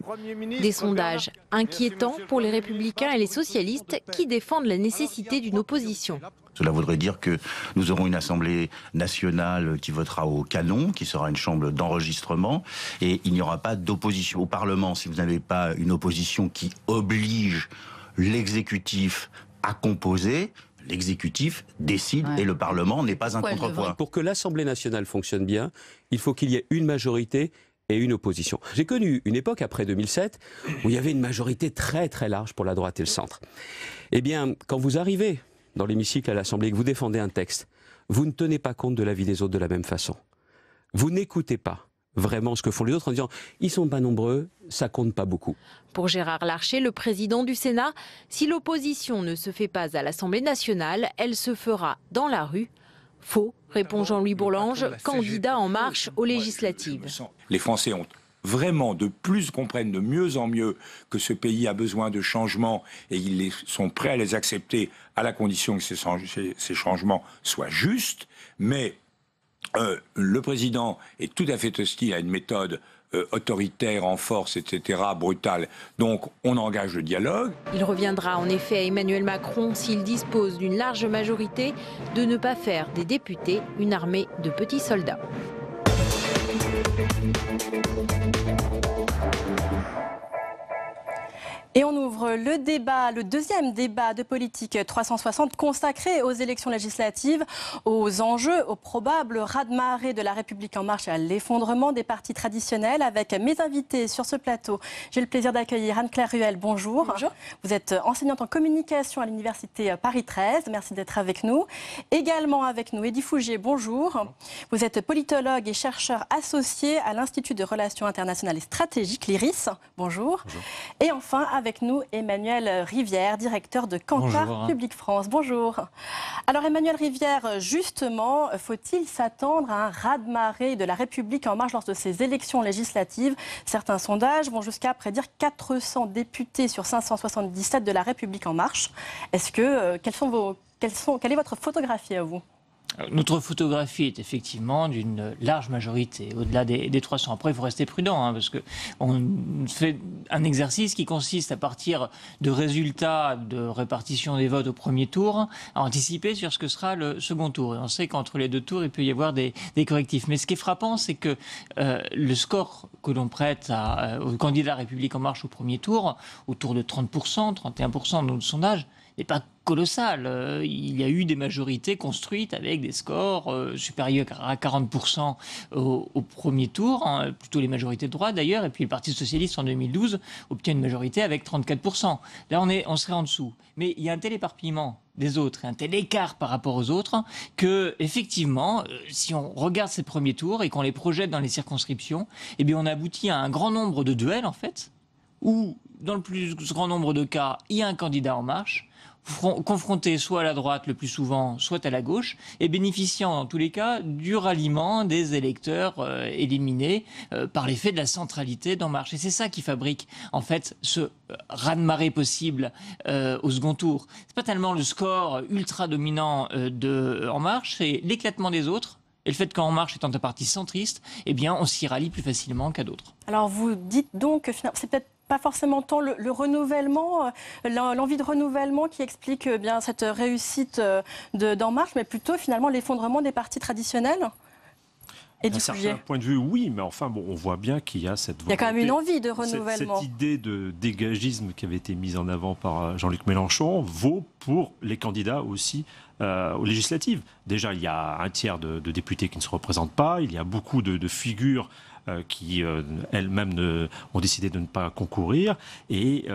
S12: Des sondages inquiétants pour les Républicains et les socialistes qui défendent la nécessité d'une opposition.
S13: Cela voudrait dire que nous aurons une Assemblée nationale qui votera au canon, qui sera une chambre d'enregistrement, et il n'y aura pas d'opposition. Au Parlement, si vous n'avez pas une opposition qui oblige l'exécutif à composer, l'exécutif décide et le Parlement n'est pas un contrepoids.
S14: Pour que l'Assemblée nationale fonctionne bien, il faut qu'il y ait une majorité et une opposition. J'ai connu une époque après 2007 où il y avait une majorité très très large pour la droite et le centre. Eh bien, quand vous arrivez dans l'hémicycle à l'Assemblée et que vous défendez un texte, vous ne tenez pas compte de l'avis des autres de la même façon. Vous n'écoutez pas vraiment ce que font les autres en disant « ils sont pas nombreux, ça compte pas beaucoup ».
S12: Pour Gérard Larcher, le président du Sénat, si l'opposition ne se fait pas à l'Assemblée nationale, elle se fera dans la rue. Faux, répond Jean-Louis Bourlange, candidat En Marche aux législatives.
S15: Les Français comprennent de mieux en mieux que ce pays a besoin de changements et ils sont prêts à les accepter à la condition que ces changements soient justes, mais le président est tout à fait hostile à une méthode autoritaire, en force, etc., brutale. Donc, on engage le dialogue.
S12: Il reviendra en effet à Emmanuel Macron, s'il dispose d'une large majorité, de ne pas faire des députés une armée de petits soldats.
S1: Et on ouvre le débat, le deuxième débat de politique 360 consacré aux élections législatives, aux enjeux, au probable raz-de-marée de La République En Marche et à l'effondrement des partis traditionnels. Avec mes invités sur ce plateau, j'ai le plaisir d'accueillir Anne-Claire Ruel. Bonjour. Bonjour. Vous êtes enseignante en communication à l'université Paris 13. Merci d'être avec nous. Également avec nous, Eddy Fougier. Bonjour. Vous êtes politologue et chercheur associé à l'Institut de Relations internationales et stratégiques, l'IRIS. Bonjour. Bonjour. Et enfin, avec nous Emmanuel Rivière, directeur de Kantar Public France. Bonjour. Alors Emmanuel Rivière, justement, faut-il s'attendre à un raz-de-marée de La République En Marche lors de ces élections législatives? Certains sondages vont jusqu'à prédire 400 députés sur 577 de La République En Marche. Est-ce que quelle est votre photographie à vous?
S9: Notre photographie est effectivement d'une large majorité, au-delà des 300. Après, il faut rester prudent, parce qu'on fait un exercice qui consiste, à partir de résultats de répartition des votes au premier tour, à anticiper sur ce que sera le second tour. Et on sait qu'entre les deux tours, il peut y avoir des correctifs. Mais ce qui est frappant, c'est que le score que l'on prête au candidat République En Marche au premier tour, autour de 30%, 31% dans notre sondage, n'est pas colossal. Il y a eu des majorités construites avec des scores supérieurs à 40% au premier tour, plutôt les majorités de droite d'ailleurs, et puis le Parti socialiste en 2012 obtient une majorité avec 34%. Là, on serait en dessous. Mais il y a un tel éparpillement des autres, un tel écart par rapport aux autres, que effectivement, si on regarde ces premiers tours et qu'on les projette dans les circonscriptions, eh bien on aboutit à un grand nombre de duels en fait, où dans le plus grand nombre de cas, il y a un candidat En Marche, confronté soit à la droite le plus souvent, soit à la gauche, et bénéficiant dans tous les cas du ralliement des électeurs éliminés par l'effet de la centralité d'En Marche. Et c'est ça qui fabrique en fait ce raz-de-marée possible au second tour. C'est pas tellement le score ultra dominant de En Marche, c'est l'éclatement des autres. Et le fait qu'En Marche étant un parti centriste, eh bien, on s'y rallie plus facilement qu'à d'autres.
S1: Alors vous dites donc que c'est peut-être pas forcément tant le renouvellement, l'envie de renouvellement qui explique bien cette réussite d'En Marche, mais plutôt finalement l'effondrement des partis traditionnels.
S10: D'un certain point de vue, oui, mais enfin, bon, on voit bien qu'il y a cette volonté.
S1: Il y a quand même une envie de renouvellement.
S10: Cette idée de dégagisme qui avait été mise en avant par Jean-Luc Mélenchon vaut pour les candidats aussi aux législatives. Déjà, il y a un tiers de députés qui ne se représentent pas, il y a beaucoup de figures qui elles-mêmes ont décidé de ne pas concourir. Et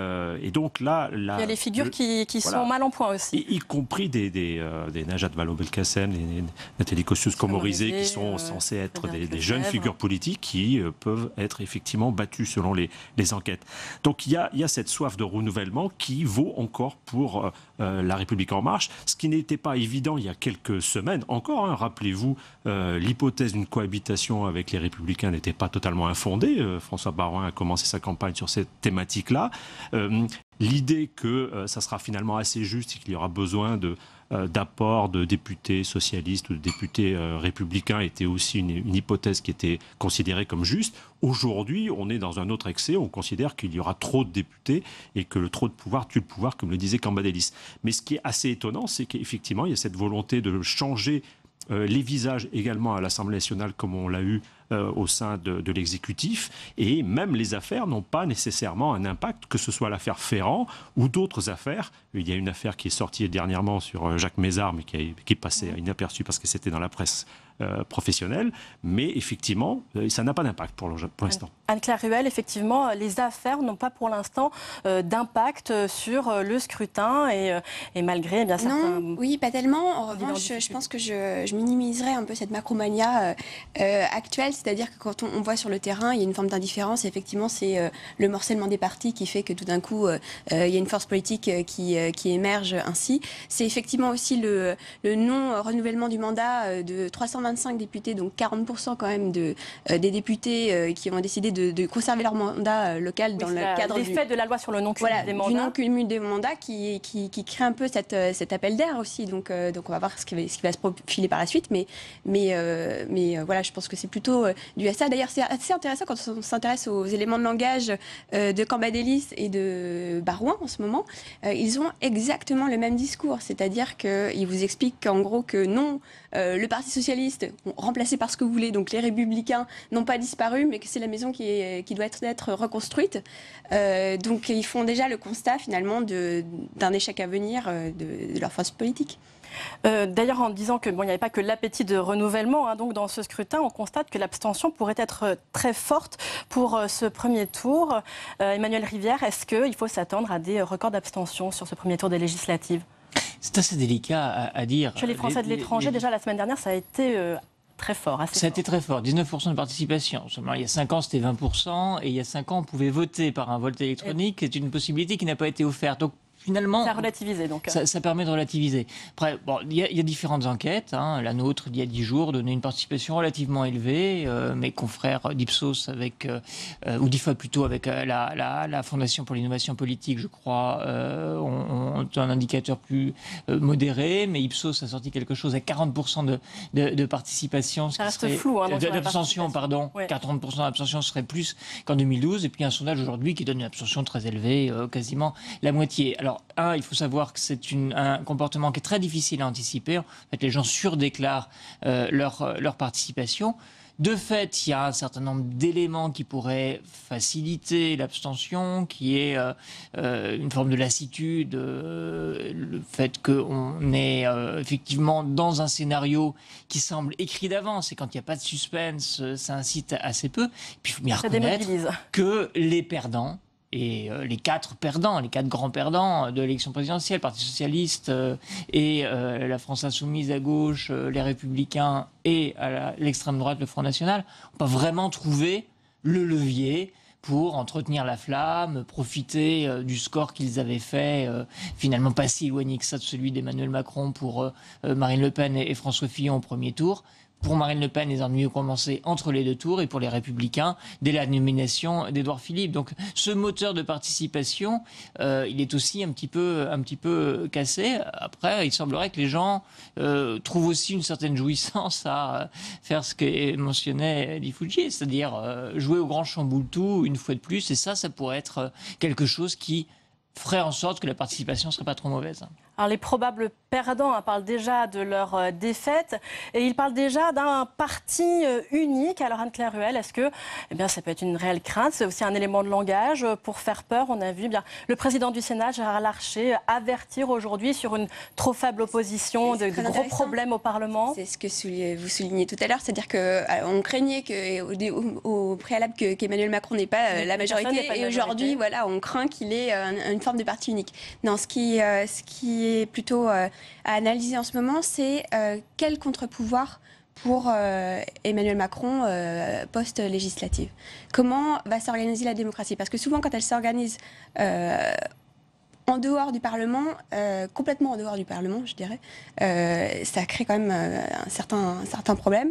S10: donc là... Il
S1: y a les figures qui sont mal en point aussi.
S10: Y compris des Najat Vallaud-Belkacem, des Nathalie Kosciusko-Morizet, qui sont censés être des jeunes figures politiques qui peuvent être effectivement battues selon les enquêtes. Donc il y a cette soif de renouvellement qui vaut encore pour La République En Marche, ce qui n'était pas évident il y a quelques semaines encore. Rappelez-vous, l'hypothèse d'une cohabitation avec les Républicains n'était pas totalement infondée. François Baroin a commencé sa campagne sur cette thématique-là. L'idée que ça sera finalement assez juste et qu'il y aura besoin d'apport de députés socialistes ou de députés républicains était aussi une hypothèse qui était considérée comme juste. Aujourd'hui, on est dans un autre excès. On considère qu'il y aura trop de députés et que le trop de pouvoir tue le pouvoir, comme le disait Cambadélis. Mais ce qui est assez étonnant, c'est qu'effectivement, il y a cette volonté de changer les visages également à l'Assemblée nationale, comme on l'a eu au sein de l'exécutif, et même les affaires n'ont pas nécessairement un impact, que ce soit l'affaire Ferrand ou d'autres affaires. Il y a une affaire qui est sortie dernièrement sur Jacques Mézard, mais qui passait inaperçue parce que c'était dans la presse professionnelle, mais effectivement, ça n'a pas d'impact pour l'instant.
S1: Anne-Claire Ruel, effectivement, les affaires n'ont pas pour l'instant d'impact sur le scrutin et malgré bien certains...
S11: Non, oui, pas tellement. En revanche, je pense que je minimiserais un peu cette macromania actuelle, c'est-à-dire que quand on voit sur le terrain, il y a une forme d'indifférence, et effectivement, c'est le morcellement des partis qui fait que tout d'un coup, il y a une force politique qui émerge ainsi. C'est effectivement aussi le non-renouvellement du mandat de 325 députés, donc 40% quand même des députés qui ont décidé de conserver leur mandat local dans le cadre
S1: du l'effet de la loi sur le non-cumul des mandats.
S11: Du non-cumul des mandats qui crée un peu cet appel d'air aussi. Donc on va voir ce qui va se profiler par la suite. Mais voilà, je pense que c'est plutôt dû à ça. D'ailleurs, c'est assez intéressant quand on s'intéresse aux éléments de langage de Cambadélis et de Baroin en ce moment. Ils ont exactement le même discours, c'est-à-dire qu'ils vous expliquent qu'en gros que non, le Parti socialiste, remplacé par ce que vous voulez, donc les Républicains n'ont pas disparu, mais que c'est la maison qui doit être reconstruite. Donc ils font déjà le constat finalement d'un échec à venir de leur force politique.
S1: D'ailleurs, en disant qu'il n'y avait pas que l'appétit de renouvellement, donc dans ce scrutin, on constate que l'abstention pourrait être très forte pour ce premier tour. Emmanuel Rivière, est-ce qu'il faut s'attendre à des records d'abstention sur ce premier tour des législatives ?
S9: C'est assez délicat à dire.
S1: Chez les Français de l'étranger, déjà la semaine dernière, ça a été très fort.
S9: Ça a été très fort, 19% de participation. Seulement, il y a 5 ans, c'était 20%, et il y a 5 ans, on pouvait voter par un vote électronique. C'est une possibilité qui n'a pas été offerte. Donc, finalement,
S1: ça relativise donc.
S9: Ça permet de relativiser. Après, bon, il y a différentes enquêtes. Hein. La nôtre, il y a 10 jours, donnait une participation relativement élevée. Mes confrères d'Ipsos, ou 10 fois plutôt avec la Fondation pour l'innovation politique, je crois, ont un indicateur plus modéré. Mais Ipsos a sorti quelque chose à 40% de participation.
S1: Ça reste flou. Hein,
S9: d'abstention, pardon.
S1: Ouais.
S9: 40% d'abstention serait plus qu'en 2012. Et puis un sondage aujourd'hui qui donne une abstention très élevée, quasiment la moitié. Alors, il faut savoir que c'est un comportement qui est très difficile à anticiper. En fait, les gens surdéclarent leur participation. De fait, il y a un certain nombre d'éléments qui pourraient faciliter l'abstention, qui est une forme de lassitude, le fait qu'on est effectivement dans un scénario qui semble écrit d'avance, et quand il n'y a pas de suspense, ça incite assez peu. Et puis il faut bien reconnaître que les perdants, et les 4 grands perdants de l'élection présidentielle, Parti socialiste et la France insoumise à gauche, les Républicains et à l'extrême droite, le Front national, n'ont pas vraiment trouvé le levier pour entretenir la flamme, profiter du score qu'ils avaient fait, finalement pas si éloigné que ça de celui d'Emmanuel Macron pour Marine Le Pen et François Fillon au premier tour. Pour Marine Le Pen, ils ont mieux commencé entre les 2 tours, et pour les Républicains, dès la nomination d'Édouard Philippe. Donc ce moteur de participation, il est aussi un petit peu cassé. Après, il semblerait que les gens trouvent aussi une certaine jouissance à faire ce que mentionnait Eddie Fougier, c'est-à-dire jouer au grand chamboule-tout une fois de plus. Et ça pourrait être quelque chose qui ferait en sorte que la participation ne serait pas trop mauvaise.
S1: Alors les probables perdants parlent déjà de leur défaite, et ils parlent déjà d'un parti unique. Alors Anne-Claire Ruel, est-ce que ça peut être une réelle crainte? C'est aussi un élément de langage pour faire peur. On a vu le président du Sénat, Gérard Larcher, avertir aujourd'hui sur une trop faible opposition, de gros problèmes au Parlement.
S11: C'est ce que vous soulignez tout à l'heure, c'est-à-dire qu'on craignait au préalable qu'Emmanuel Macron n'ait pas la majorité, et aujourd'hui, voilà, on craint qu'il ait une forme de parti unique. Non, ce qui est plutôt à analyser en ce moment, c'est quel contre-pouvoir pour Emmanuel Macron post-législative. Comment va s'organiser la démocratie? Parce que souvent, quand elle s'organise en dehors du Parlement, complètement en dehors du Parlement, je dirais, ça crée quand même un certain problème.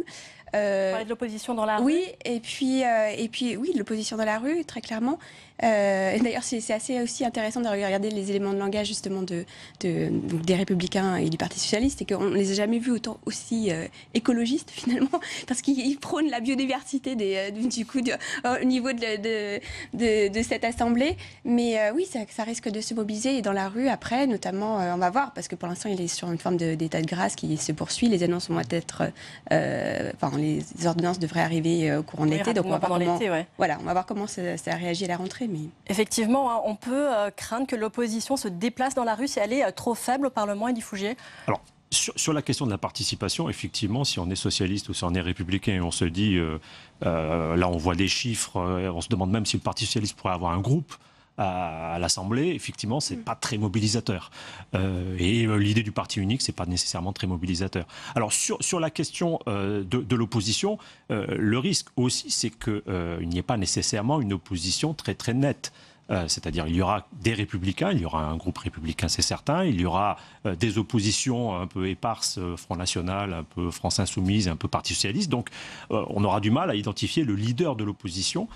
S1: Vous parlez de l'opposition dans la rue.
S11: Oui, et puis oui, l'opposition dans la rue, très clairement. D'ailleurs, c'est assez aussi intéressant de regarder les éléments de langage justement des Républicains et du Parti socialiste, et qu'on ne les a jamais vus aussi écologistes finalement, parce qu'ils prônent la biodiversité au niveau de cette assemblée. Mais oui, ça risque de se mobiliser, et dans la rue après, notamment, on va voir, parce que pour l'instant, il est sur une forme d'état de grâce qui se poursuit. Les annonces vont être, les ordonnances devraient arriver au courant de l'été, donc on va voir comment ça réagit à la rentrée. Mais...
S1: Effectivement, on peut craindre que l'opposition se déplace dans la rue si elle est trop faible au Parlement, Eddie Fougier.
S10: Alors, sur la question de la participation, effectivement, si on est socialiste ou si on est républicain et on se dit, là on voit des chiffres, on se demande même si le Parti socialiste pourrait avoir un groupe à l'Assemblée, effectivement, c'est pas très mobilisateur. Et l'idée du parti unique, c'est pas nécessairement très mobilisateur. Alors, sur la question de l'opposition, le risque aussi, c'est qu'il n'y ait pas nécessairement une opposition très, très nette. C'est-à-dire il y aura des républicains, il y aura un groupe républicain, c'est certain, il y aura des oppositions un peu éparses, Front National, un peu France Insoumise, un peu Parti Socialiste. Donc on aura du mal à identifier le leader de l'opposition.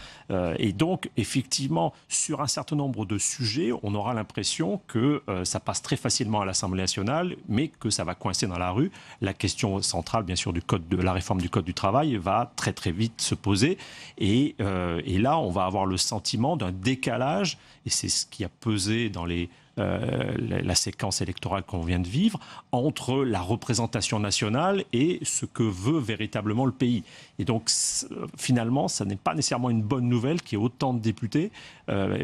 S10: Et donc effectivement, sur un certain nombre de sujets, on aura l'impression que ça passe très facilement à l'Assemblée nationale, mais que ça va coincer dans la rue. La question centrale, bien sûr, de la réforme du Code du travail va très très vite se poser. Et là, on va avoir le sentiment d'un décalage, et c'est ce qui a pesé dans la séquence électorale qu'on vient de vivre, entre la représentation nationale et ce que veut véritablement le pays. Et donc, finalement, ça n'est pas nécessairement une bonne nouvelle qu'il y ait autant de députés,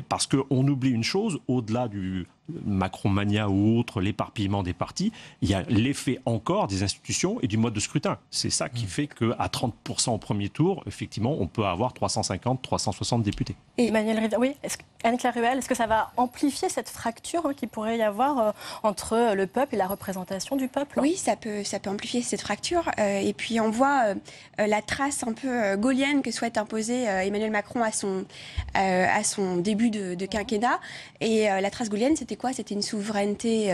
S10: parce qu'on oublie une chose, au-delà du Macron-mania ou autre, l'éparpillement des partis, il y a l'effet encore des institutions et du mode de scrutin. C'est ça qui fait qu'à 30% au premier tour, effectivement, on peut avoir 350, 360 députés.
S1: Et Emmanuel Rivière, oui, Anne-Claire Ruel, est-ce que ça va amplifier cette fracture fracture qu'il pourrait y avoir entre le peuple et la représentation du peuple.
S11: Oui, ça peut amplifier cette fracture. Et puis on voit la trace un peu gaulienne que souhaite imposer Emmanuel Macron à son début de quinquennat. Et la trace gaulienne, c'était quoi? C'était une souveraineté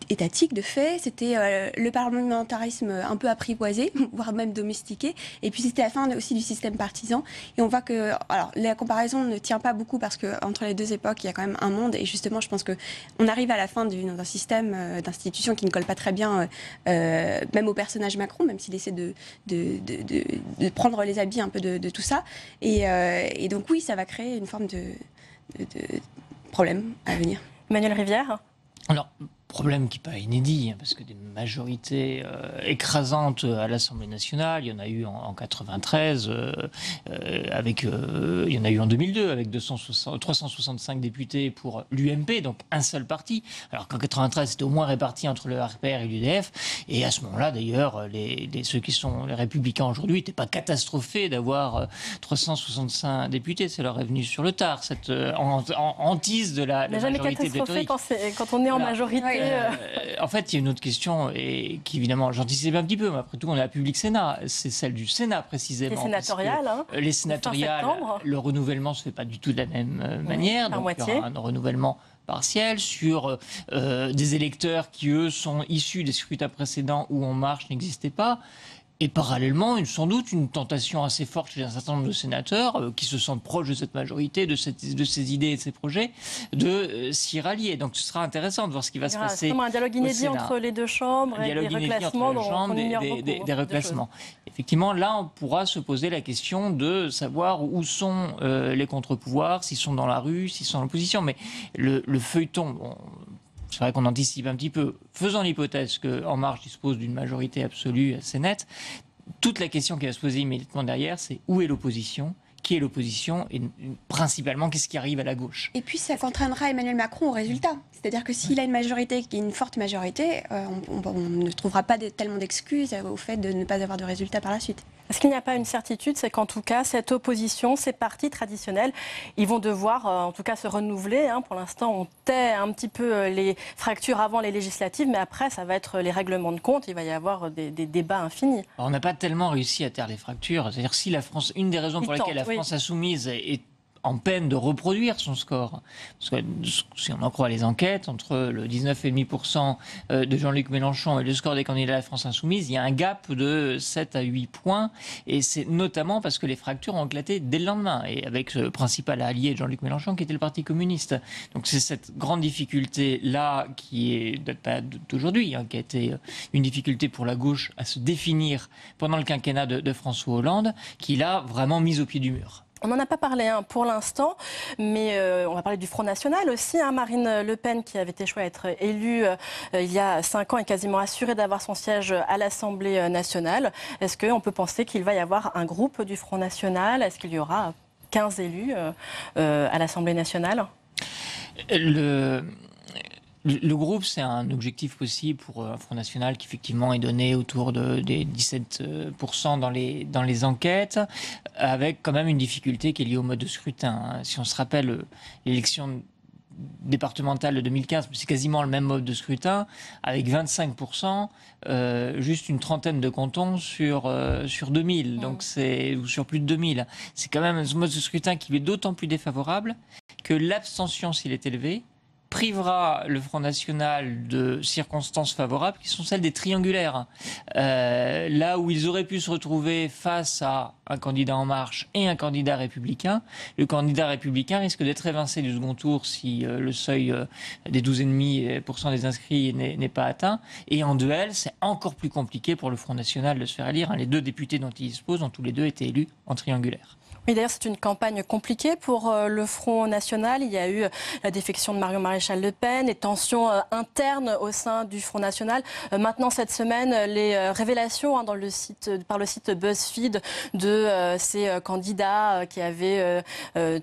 S11: étatique de fait. C'était le parlementarisme un peu apprivoisé, voire même domestiqué. Et puis c'était la fin aussi du système partisan. Et on voit que, alors la comparaison ne tient pas beaucoup parce que entre les deux époques, il y a quand même un monde. Et justement, je pense que on arrive à la fin d'un système d'institutions qui ne colle pas très bien, même au personnage Macron, même s'il essaie de prendre les habits un peu de tout ça. Et donc oui, ça va créer une forme de problème à venir.
S1: Emmanuel Rivière.
S9: Alors, problème qui n'est pas inédit, parce que des majorités écrasantes à l'Assemblée nationale, il y en a eu en 93, il y en a eu en 2002, avec 365 députés pour l'UMP, donc un seul parti, alors qu'en 93, c'était au moins réparti entre le RPR et l'UDF, et à ce moment-là, d'ailleurs, ceux qui sont les Républicains aujourd'hui n'étaient pas catastrophés d'avoir 365 députés, ça leur est venu sur le tard, cette hantise de la majorité
S1: catastrophé quand on est en majorité.
S9: En fait, il y a une autre question qui, évidemment, j'anticipe un petit peu, mais après tout, on est à Public Sénat. C'est celle du Sénat, précisément.
S1: Les sénatoriales.
S9: Les sénatoriales, le renouvellement ne se fait pas du tout de la même manière. Donc, il y aura un renouvellement partiel sur des électeurs qui, eux, sont issus des scrutins précédents où En Marche n'existait pas. Et parallèlement, sans doute, une tentation assez forte chez un certain nombre de sénateurs qui se sentent proches de cette majorité, de ces idées et de ces projets, de s'y rallier. Donc ce sera intéressant de voir ce qui va se passer.
S1: C'est un dialogue inédit entre les deux chambres et des reclassements.
S9: Des reclassements. Effectivement, là, on pourra se poser la question de savoir où sont les contre-pouvoirs, s'ils sont dans la rue, s'ils sont dans l'opposition. Mais le feuilleton... c'est vrai qu'on anticipe un petit peu. Faisant l'hypothèse qu'En Marche dispose d'une majorité absolue assez nette, toute la question qui va se poser immédiatement derrière, c'est où est l'opposition ? Qui est l'opposition et principalement qu'est-ce qui arrive à la gauche.
S11: Et puis ça contraindra Emmanuel Macron au résultat. C'est-à-dire que s'il a une majorité qui est une forte majorité, on ne trouvera pas tellement d'excuses au fait de ne pas avoir de résultat par la suite.
S1: Ce qu'il n'y a pas une certitude, c'est qu'en tout cas, cette opposition, ces partis traditionnels, ils vont devoir en tout cas se renouveler. Pour l'instant, on tait un petit peu les fractures avant les législatives, mais après, ça va être les règlements de compte. Il va y avoir des débats infinis.
S9: Alors, on n'a pas tellement réussi à taire les fractures. C'est-à-dire si la France, une des raisons pour lesquelles la France insoumise est en peine de reproduire son score. Parce que si on en croit les enquêtes, entre le 19,5% de Jean-Luc Mélenchon et le score des candidats à la France insoumise, il y a un gap de 7 à 8 points. Et c'est notamment parce que les fractures ont éclaté dès le lendemain. Et avec le principal allié de Jean-Luc Mélenchon, qui était le Parti communiste. Donc c'est cette grande difficulté-là qui est pas d'aujourd'hui, qui a été une difficulté pour la gauche à se définir pendant le quinquennat de François Hollande, qui l'a vraiment mise au pied du mur.
S1: On n'en a pas parlé pour l'instant, mais on va parler du Front National aussi. Marine Le Pen, qui avait échoué à être élue il y a 5 ans, est quasiment assurée d'avoir son siège à l'Assemblée nationale. Est-ce qu'on peut penser qu'il va y avoir un groupe du Front National? Est-ce qu'il y aura 15 élus à l'Assemblée nationale?
S9: Le groupe, c'est un objectif possible pour un Front National qui effectivement est donné autour des 17% dans les enquêtes, avec quand même une difficulté qui est liée au mode de scrutin. Si on se rappelle l'élection départementale de 2015, c'est quasiment le même mode de scrutin, avec 25%, juste une trentaine de cantons sur 2000, donc ou sur plus de 2000. C'est quand même un mode de scrutin qui est d'autant plus défavorable que l'abstention, s'il est élevé, privera le Front National de circonstances favorables qui sont celles des triangulaires. Là où ils auraient pu se retrouver face à un candidat En Marche et un candidat républicain, le candidat républicain risque d'être évincé du second tour si le seuil des 12,5% des inscrits n'est pas atteint. Et en duel, c'est encore plus compliqué pour le Front National de se faire élire. Les deux députés dont il dispose ont tous les deux été élus en triangulaire.
S1: Oui, d'ailleurs, c'est une campagne compliquée pour le Front National. Il y a eu la défection de Marion Maréchal Le Pen, les tensions internes au sein du Front National. Maintenant, cette semaine, les révélations par le site BuzzFeed de ces candidats qui avaient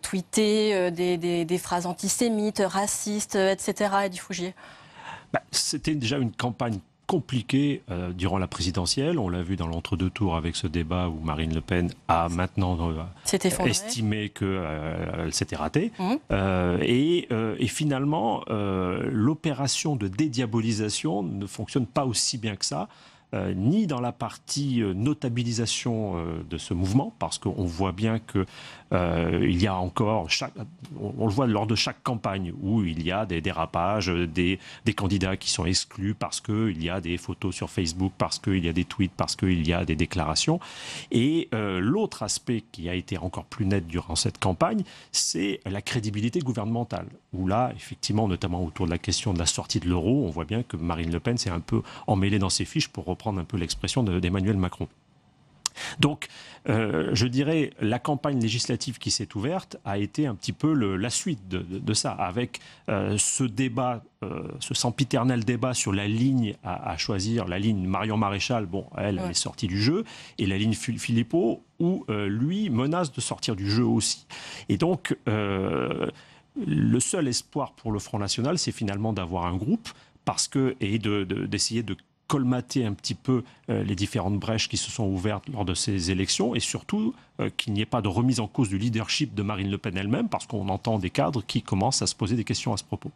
S1: tweeté des phrases antisémites, racistes, etc. Eddy Fougier.
S10: C'était déjà une campagne compliqué durant la présidentielle. On l'a vu dans l'entre-deux tours avec ce débat où Marine Le Pen a maintenant estimé qu'elle s'était ratée. Et finalement, l'opération de dédiabolisation ne fonctionne pas aussi bien que ça. Ni dans la partie notabilisation de ce mouvement, parce qu'on voit bien que il y a encore, on le voit lors de chaque campagne, où il y a des dérapages, des candidats qui sont exclus parce qu'il y a des photos sur Facebook, parce qu'il y a des tweets, parce qu'il y a des déclarations. Et l'autre aspect qui a été encore plus net durant cette campagne, c'est la crédibilité gouvernementale, où là, effectivement, notamment autour de la question de la sortie de l'euro, on voit bien que Marine Le Pen s'est un peu emmêlée dans ses fiches, pour reprendre un peu l'expression d'Emmanuel Macron. Donc, je dirais, la campagne législative qui s'est ouverte a été un petit peu la suite de ça, avec ce débat, ce sempiternel débat sur la ligne à choisir, la ligne Marion Maréchal, bon, elle est sortie du jeu, et la ligne Philippot, où lui menace de sortir du jeu aussi. Et donc, le seul espoir pour le Front National, c'est finalement d'avoir un groupe, et d'essayer de colmater un petit peu les différentes brèches qui se sont ouvertes lors de ces élections, et surtout qu'il n'y ait pas de remise en cause du leadership de Marine Le Pen elle-même, parce qu'on entend des cadres qui commencent à se poser des questions à ce propos.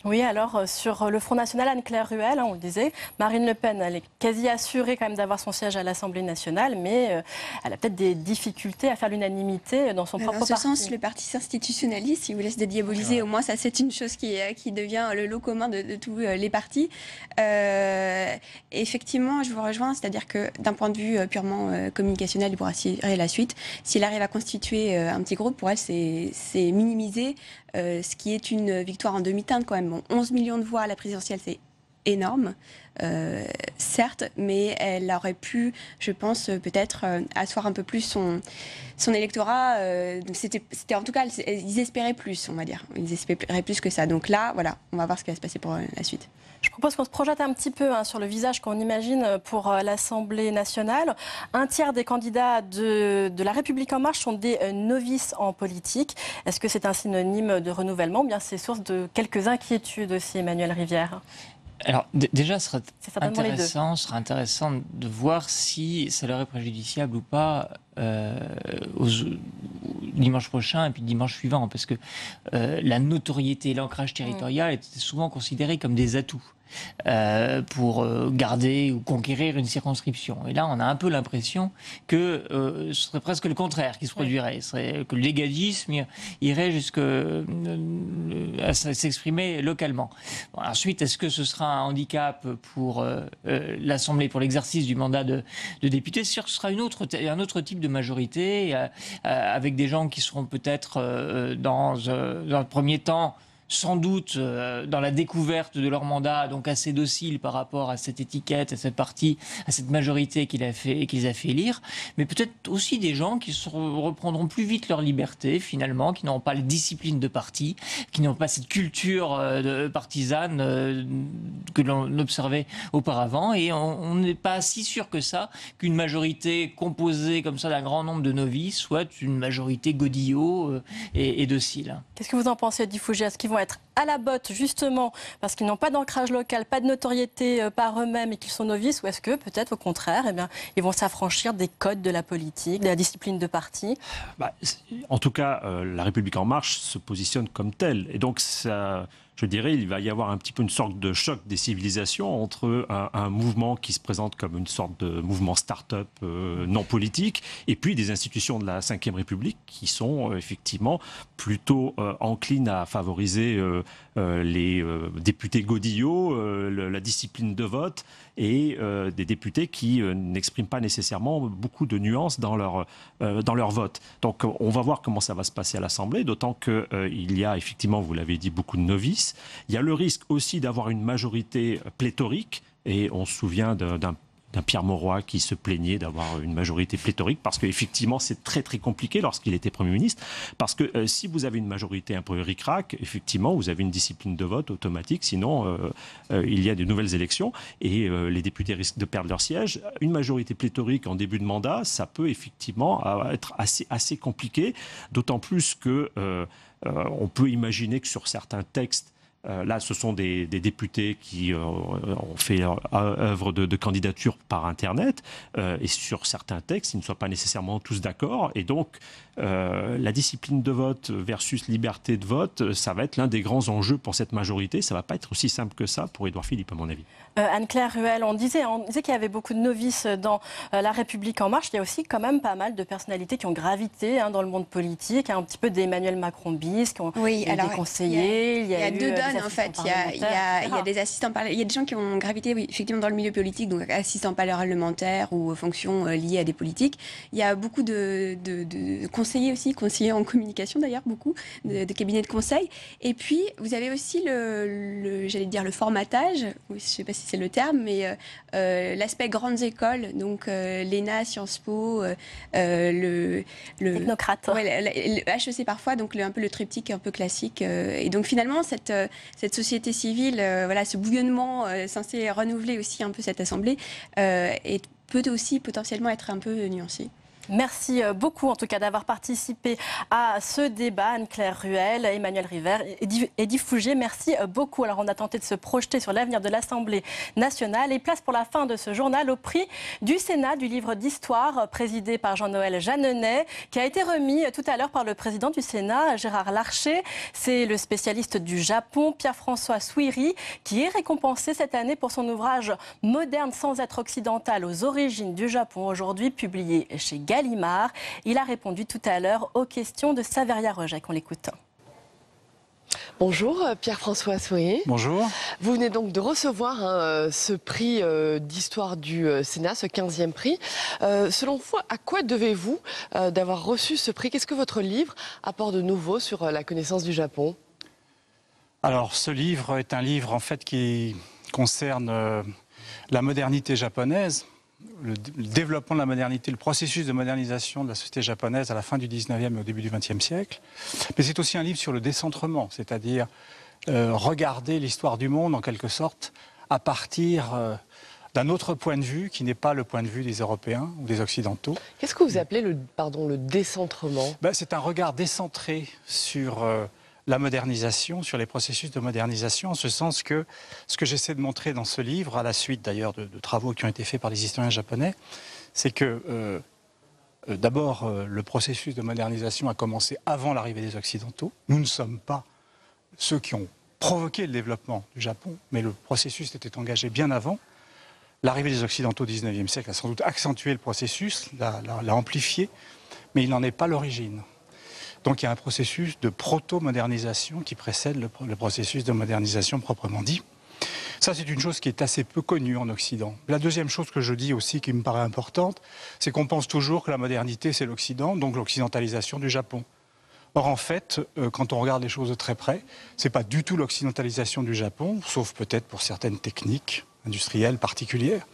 S1: Oui, alors sur le Front National, Anne-Claire Ruel, on le disait, Marine Le Pen, elle est quasi assurée quand même d'avoir son siège à l'Assemblée nationale, mais elle a peut-être des difficultés à faire l'unanimité dans son propre parti.
S11: Dans ce sens, le parti s'institutionnalise, si vous laisse dédiaboliser, au moins ça c'est une chose qui devient le lot commun de tous les partis. Effectivement, je vous rejoins, c'est-à-dire que d'un point de vue purement communicationnel, pour assurer la suite, s'il arrive à constituer un petit groupe, pour elle c'est minimiser ce qui est une victoire en demi-teinte quand même. Bon, 11 millions de voix à la présidentielle, c'est énorme, certes, mais elle aurait pu, je pense, peut-être asseoir un peu plus son électorat. C'était en tout cas, ils espéraient plus, on va dire. Ils espéraient plus que ça. Donc là, voilà, on va voir ce qui va se passer pour la suite.
S1: Je propose qu'on se projette un petit peu sur le visage qu'on imagine pour l'Assemblée nationale. Un tiers des candidats de La République En Marche sont des novices en politique. Est-ce que c'est un synonyme de renouvellement ou bien c'est source de quelques inquiétudes aussi, Emmanuel Rivière ?
S9: Alors déjà, ce serait intéressant de voir si ça leur est préjudiciable ou pas dimanche prochain et puis dimanche suivant, parce que la notoriété et l'ancrage territorial étaient souvent considérés comme des atouts pour garder ou conquérir une circonscription. Et là, on a un peu l'impression que ce serait presque le contraire qui se produirait. Que le légadisme irait jusqu'à s'exprimer localement. Bon, ensuite, est-ce que ce sera un handicap pour l'Assemblée, pour l'exercice du mandat de député? C'est sûr que ce sera un autre type de majorité, avec des gens qui seront peut-être dans un premier temps sans doute dans la découverte de leur mandat, donc assez docile par rapport à cette étiquette, à cette partie, à cette majorité qu'ils a fait élire, mais peut-être aussi des gens qui reprendront plus vite leur liberté finalement, qui n'auront pas la discipline de parti, qui n'ont pas cette culture partisane que l'on observait auparavant, et on n'est pas si sûr que ça qu'une majorité composée comme ça d'un grand nombre de novices soit une majorité godillot et docile.
S1: Qu'est-ce que vous en pensez, Di Fougia? Est-ce qu'ils vont être à la botte justement parce qu'ils n'ont pas d'ancrage local, pas de notoriété par eux-mêmes et qu'ils sont novices, ou est-ce que peut-être au contraire, ils vont s'affranchir des codes de la politique, de la discipline de parti?
S10: En tout cas, La République En Marche se positionne comme telle, et donc ça, je dirais, il va y avoir un petit peu une sorte de choc des civilisations entre un mouvement qui se présente comme une sorte de mouvement start-up non politique, et puis des institutions de la Ve République qui sont effectivement plutôt enclines à favoriser les députés godillots, la discipline de vote, et des députés qui n'expriment pas nécessairement beaucoup de nuances dans leur vote. Donc on va voir comment ça va se passer à l'Assemblée, d'autant qu'il y a effectivement, vous l'avez dit, beaucoup de novices. Il y a le risque aussi d'avoir une majorité pléthorique, et on se souvient d'un Pierre Mauroy qui se plaignait d'avoir une majorité pléthorique, parce qu'effectivement c'est très très compliqué lorsqu'il était Premier ministre, parce que si vous avez une majorité un peu ric-rac, effectivement vous avez une discipline de vote automatique, sinon il y a de nouvelles élections et les députés risquent de perdre leur siège. Une majorité pléthorique en début de mandat, ça peut effectivement être assez compliqué, d'autant plus que on peut imaginer que sur certains textes Là, ce sont des députés qui ont fait œuvre de candidature par Internet, et sur certains textes, ils ne sont pas nécessairement tous d'accord. Et donc, la discipline de vote versus liberté de vote, ça va être l'un des grands enjeux pour cette majorité. Ça ne va pas être aussi simple que ça pour Édouard Philippe, à mon avis.
S1: Anne-Claire Ruel, on disait qu'il y avait beaucoup de novices dans La République En Marche. Il y a aussi quand même pas mal de personnalités qui ont gravité dans le monde politique, un petit peu d'Emmanuel Macron bis, qui ont des conseillers.
S11: Il y a deux donnes en fait. Il y a des assistants parlementaires. Il y a des gens qui ont gravité, oui, effectivement, dans le milieu politique, donc assistants parlementaires ou fonctions liées à des politiques. Il y a beaucoup de conseillers aussi, conseillers en communication d'ailleurs, beaucoup de cabinets de conseil. Et puis vous avez aussi j'allais dire le formatage. Oui, je ne sais pas si c'est le terme, mais l'aspect grandes écoles, donc l'ENA, Sciences Po, le
S1: technocrate,
S11: le HEC parfois, donc un peu le triptyque un peu classique. Et donc finalement cette société civile, voilà, ce bouillonnement censé renouveler aussi un peu cette assemblée, peut aussi potentiellement être un peu nuancé.
S1: Merci beaucoup en tout cas d'avoir participé à ce débat, Anne-Claire Ruel, Emmanuel River, Eddy Fougier, merci beaucoup. Alors on a tenté de se projeter sur l'avenir de l'Assemblée nationale et place pour la fin de ce journal au prix du Sénat du livre d'histoire présidé par Jean-Noël Jeanneney, qui a été remis tout à l'heure par le président du Sénat, Gérard Larcher. C'est le spécialiste du Japon, Pierre-François Souiri, qui est récompensé cette année pour son ouvrage Moderne sans être occidental aux origines du Japon, aujourd'hui publié chez Gallimard. Il a répondu tout à l'heure aux questions de Saveria Rejec. On l'écoute.
S5: Bonjour Pierre-François Souiri.
S21: Bonjour.
S5: Vous venez donc de recevoir ce prix d'histoire du Sénat, ce 15e prix. Selon vous, à quoi devez-vous d'avoir reçu ce prix? Qu'est-ce que votre livre apporte de nouveau sur la connaissance du Japon?
S21: Alors ce livre est un livre en fait qui concerne la modernité japonaise, le développement de la modernité, le processus de modernisation de la société japonaise à la fin du 19e et au début du 20e siècle. Mais c'est aussi un livre sur le décentrement, c'est-à-dire regarder l'histoire du monde en quelque sorte à partir d'un autre point de vue qui n'est pas le point de vue des Européens ou des Occidentaux.
S5: Qu'est-ce que vous appelez le décentrement?
S21: C'est un regard décentré sur la modernisation, sur les processus de modernisation, en ce sens que ce que j'essaie de montrer dans ce livre, à la suite d'ailleurs de travaux qui ont été faits par les historiens japonais, c'est que d'abord le processus de modernisation a commencé avant l'arrivée des Occidentaux. Nous ne sommes pas ceux qui ont provoqué le développement du Japon, mais le processus était engagé bien avant. L'arrivée des Occidentaux au XIXe siècle a sans doute accentué le processus, l'a amplifié, mais il n'en est pas l'origine. Donc il y a un processus de proto-modernisation qui précède le processus de modernisation proprement dit. Ça, c'est une chose qui est assez peu connue en Occident. La deuxième chose que je dis aussi, qui me paraît importante, c'est qu'on pense toujours que la modernité, c'est l'Occident, donc l'occidentalisation du Japon. Or, en fait, quand on regarde les choses de très près, ce n'est pas du tout l'occidentalisation du Japon, sauf peut-être pour certaines techniques industrielles particulières.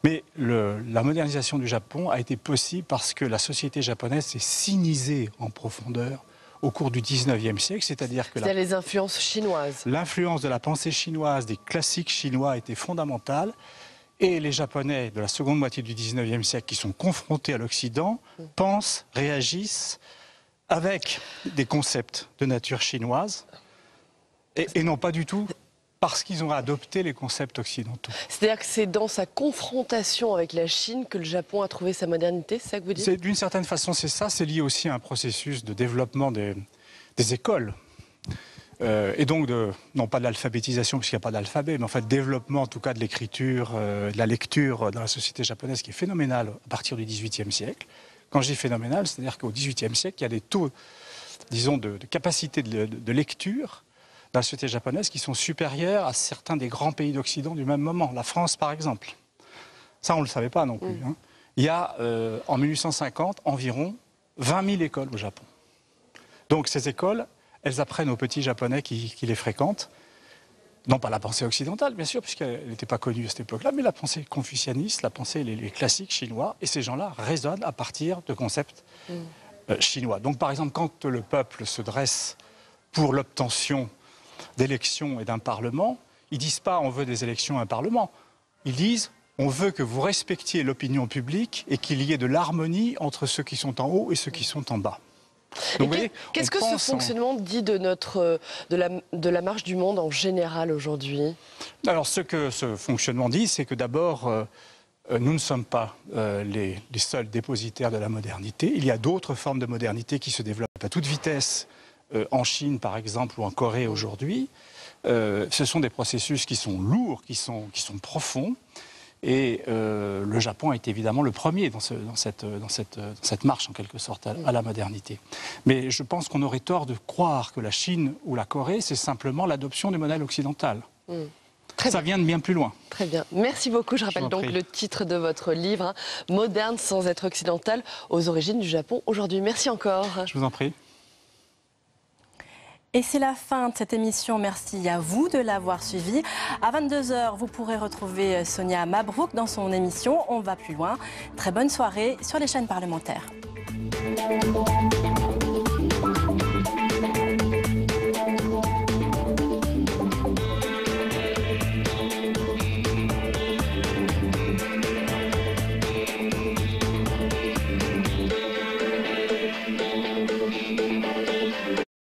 S21: Mais la modernisation du Japon a été possible parce que la société japonaise s'est sinisée en profondeur au cours du XIXe siècle, c'est-à-dire que
S5: les influences chinoises.
S21: L'influence de la pensée chinoise, des classiques chinois était fondamentale. Et les Japonais de la seconde moitié du XIXe siècle qui sont confrontés à l'Occident pensent, réagissent avec des concepts de nature chinoise et non pas du tout parce qu'ils ont adopté les concepts occidentaux.
S5: C'est-à-dire que c'est dans sa confrontation avec la Chine que le Japon a trouvé sa modernité, c'est ça que vous dites?
S21: D'une certaine façon, c'est ça. C'est lié aussi à un processus de développement des écoles. Et donc, non pas de l'alphabétisation, puisqu'il n'y a pas d'alphabet, mais en fait, développement en tout cas de l'écriture, de la lecture dans la société japonaise qui est phénoménale à partir du XVIIIe siècle. Quand je dis phénoménal, c'est-à-dire qu'au XVIIIe siècle, il y a des taux, disons, de capacité de lecture dans la société japonaise qui sont supérieurs à certains des grands pays d'Occident du même moment. La France, par exemple. Ça, on ne le savait pas non plus. Hein. Il y a, en 1850, environ 20 000 écoles au Japon. Donc, ces écoles, elles apprennent aux petits Japonais qui les fréquentent, non pas la pensée occidentale, bien sûr, puisqu'elle n'était pas connue à cette époque-là, mais la pensée confucianiste, la pensée, les classiques chinois, et ces gens-là raisonnent à partir de concepts chinois. Donc, par exemple, quand le peuple se dresse pour l'obtention d'élections et d'un parlement, ils ne disent pas « on veut des élections et un parlement », ils disent « on veut que vous respectiez l'opinion publique et qu'il y ait de l'harmonie entre ceux qui sont en haut et ceux qui sont en bas ».
S5: Qu'est-ce que ce fonctionnement dit de la marche du monde en général aujourd'hui?
S16: Alors ce que ce fonctionnement dit, c'est que d'abord, nous ne sommes pas les seuls dépositaires de la modernité. Il y a d'autres formes de modernité qui se développent à toute vitesse, en Chine par exemple ou en Corée aujourd'hui. Ce sont des processus qui sont lourds, qui sont profonds. Et le Japon est évidemment le premier dans cette marche, en quelque sorte, à la modernité. Mais je pense qu'on aurait tort de croire que la Chine ou la Corée, c'est simplement l'adoption du modèle occidental. Ça vient de bien plus loin.
S5: Très bien. Merci beaucoup. Je rappelle donc le titre de votre livre, hein, Moderne sans être occidental, aux origines du Japon aujourd'hui. Merci encore.
S16: Je vous en prie.
S1: Et c'est la fin de cette émission. Merci à vous de l'avoir suivi. À 22 h, vous pourrez retrouver Sonia Mabrouk dans son émission On va plus loin. Très bonne soirée sur les chaînes parlementaires.